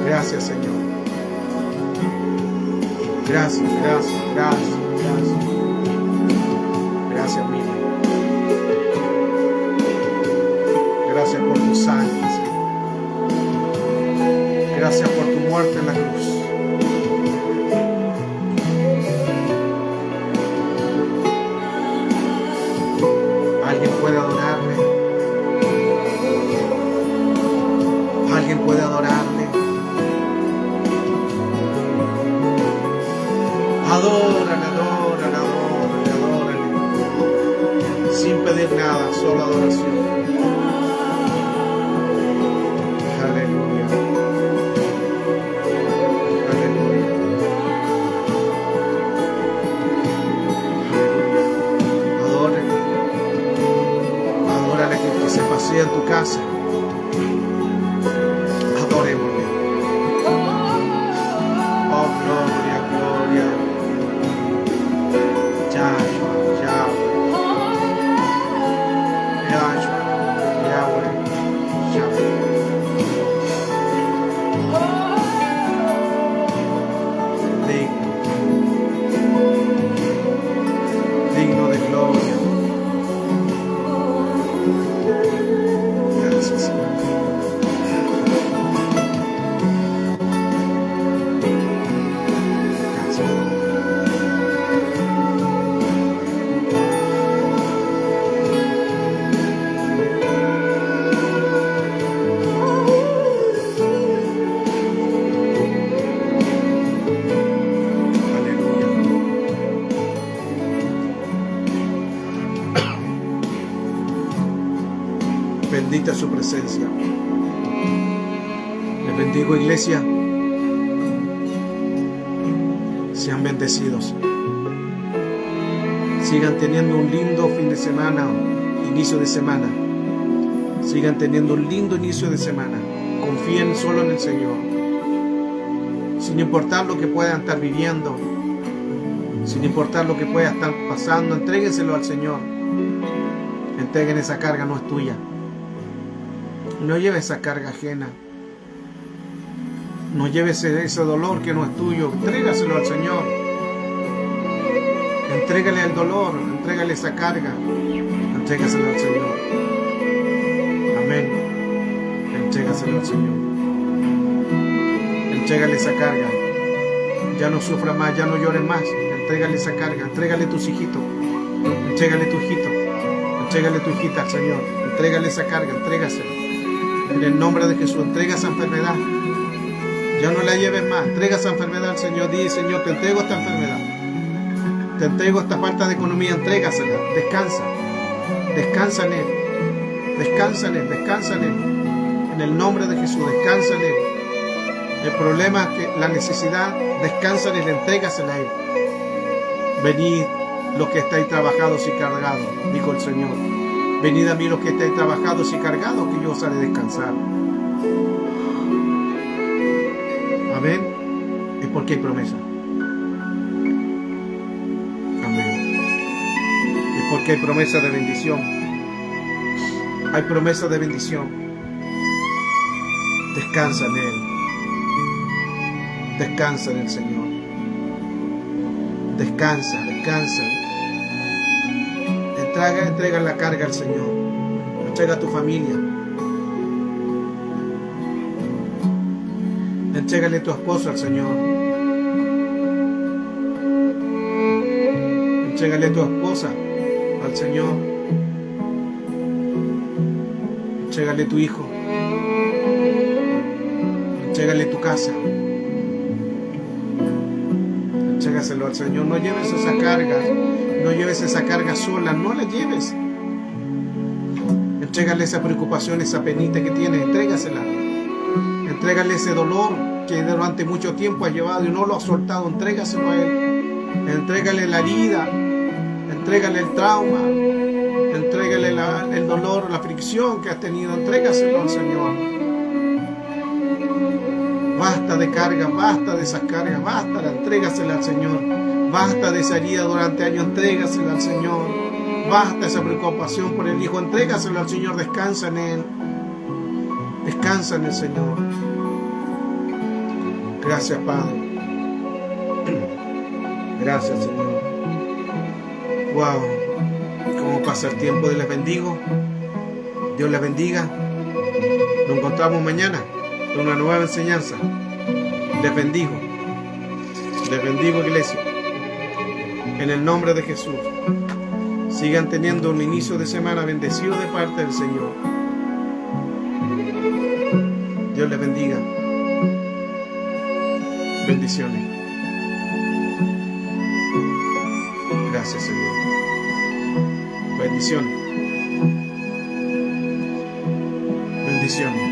Gracias, Señor. Gracias. Gracias, mi Dios. Gracias por tu sangre, Señor. Gracias por tu muerte en la cruz. Alguien puede adorarle. Alguien puede adorarle. Adórale. Sin pedir nada, solo adoración. Aleluya. Adórale que se pasea en tu casa. Adorémosle. Oh, gloria. Digno de gloria. Gracias, Señor. Bendita su presencia. Les bendigo, iglesia. Sean bendecidos. Sigan teniendo un lindo fin de semana, inicio de semana. Sigan teniendo un lindo inicio de semana. Confíen solo en el Señor. Sin importar lo que puedan estar viviendo, sin importar lo que pueda estar pasando, entréguenselo al Señor. Entreguen esa carga, no es tuya. No lleves esa carga ajena. No lleves ese dolor que no es tuyo. Entrégaselo al Señor. Entrégale el dolor, entrégale esa carga. Entrégaselo al Señor. Amén. Entrégaselo al Señor. Entrégale esa carga. Ya no sufra más, ya no llores más. Entrégale esa carga, entrégale tus hijitos. Entrégale tu hijito. Entrégale tu hijita al Señor. Entrégale esa carga, entrégasela. En el nombre de Jesús, entrega esa enfermedad. Ya no la lleves más. Entrega esa enfermedad al Señor. Di, Señor, te entrego esta enfermedad. Te entrego esta falta de economía. Entrégasela. Descansa. Descansa en Él. Descansa en Él. Descansa en Él. En el nombre de Jesús, descansa en Él. El problema, que la necesidad, descansa en Él. Entrégasela a Él. Venid los que estáis trabajados y cargados, dijo el Señor. Venid a mí los que estáis trabajados y cargados, que yo os haré descansar. Amén. Es porque hay promesa. Amén. Es porque hay promesa de bendición. Hay promesa de bendición. Descansa en Él. Descansa en el Señor. Descansa, descansa. Entrega la carga al Señor. Entrega a tu familia. Entrégale tu esposo al Señor. Entrégale tu esposa al Señor. Entrégale tu hijo. Entrégale tu casa. Entrégaselo al Señor. No lleves esa carga. No lleves esa carga sola. No la lleves. Entrégale esa preocupación, esa penita que tienes. Entrégasela. Entrégale ese dolor que durante mucho tiempo has llevado y no lo has soltado. Entrégaselo a Él. Entrégale la herida. Entrégale el trauma. Entrégale el dolor, la fricción que has tenido. Entrégaselo al Señor. Basta de carga, basta de esas cargas, basta, entrégasela al Señor. Basta de esa herida durante años, entrégasela al Señor. Basta esa preocupación por el hijo, entrégaselo al Señor, descansa en Él. Descansa en el Señor. Gracias, Padre. Gracias, Señor. Wow. ¿Cómo pasa el tiempo? Les bendigo. Dios les bendiga. Nos encontramos mañana con una nueva enseñanza. Les bendigo. Les bendigo, iglesia. En el nombre de Jesús. Sigan teniendo un inicio de semana bendecido de parte del Señor. Dios les bendiga. Bendiciones. Gracias, Señor. Bendiciones. Bendiciones.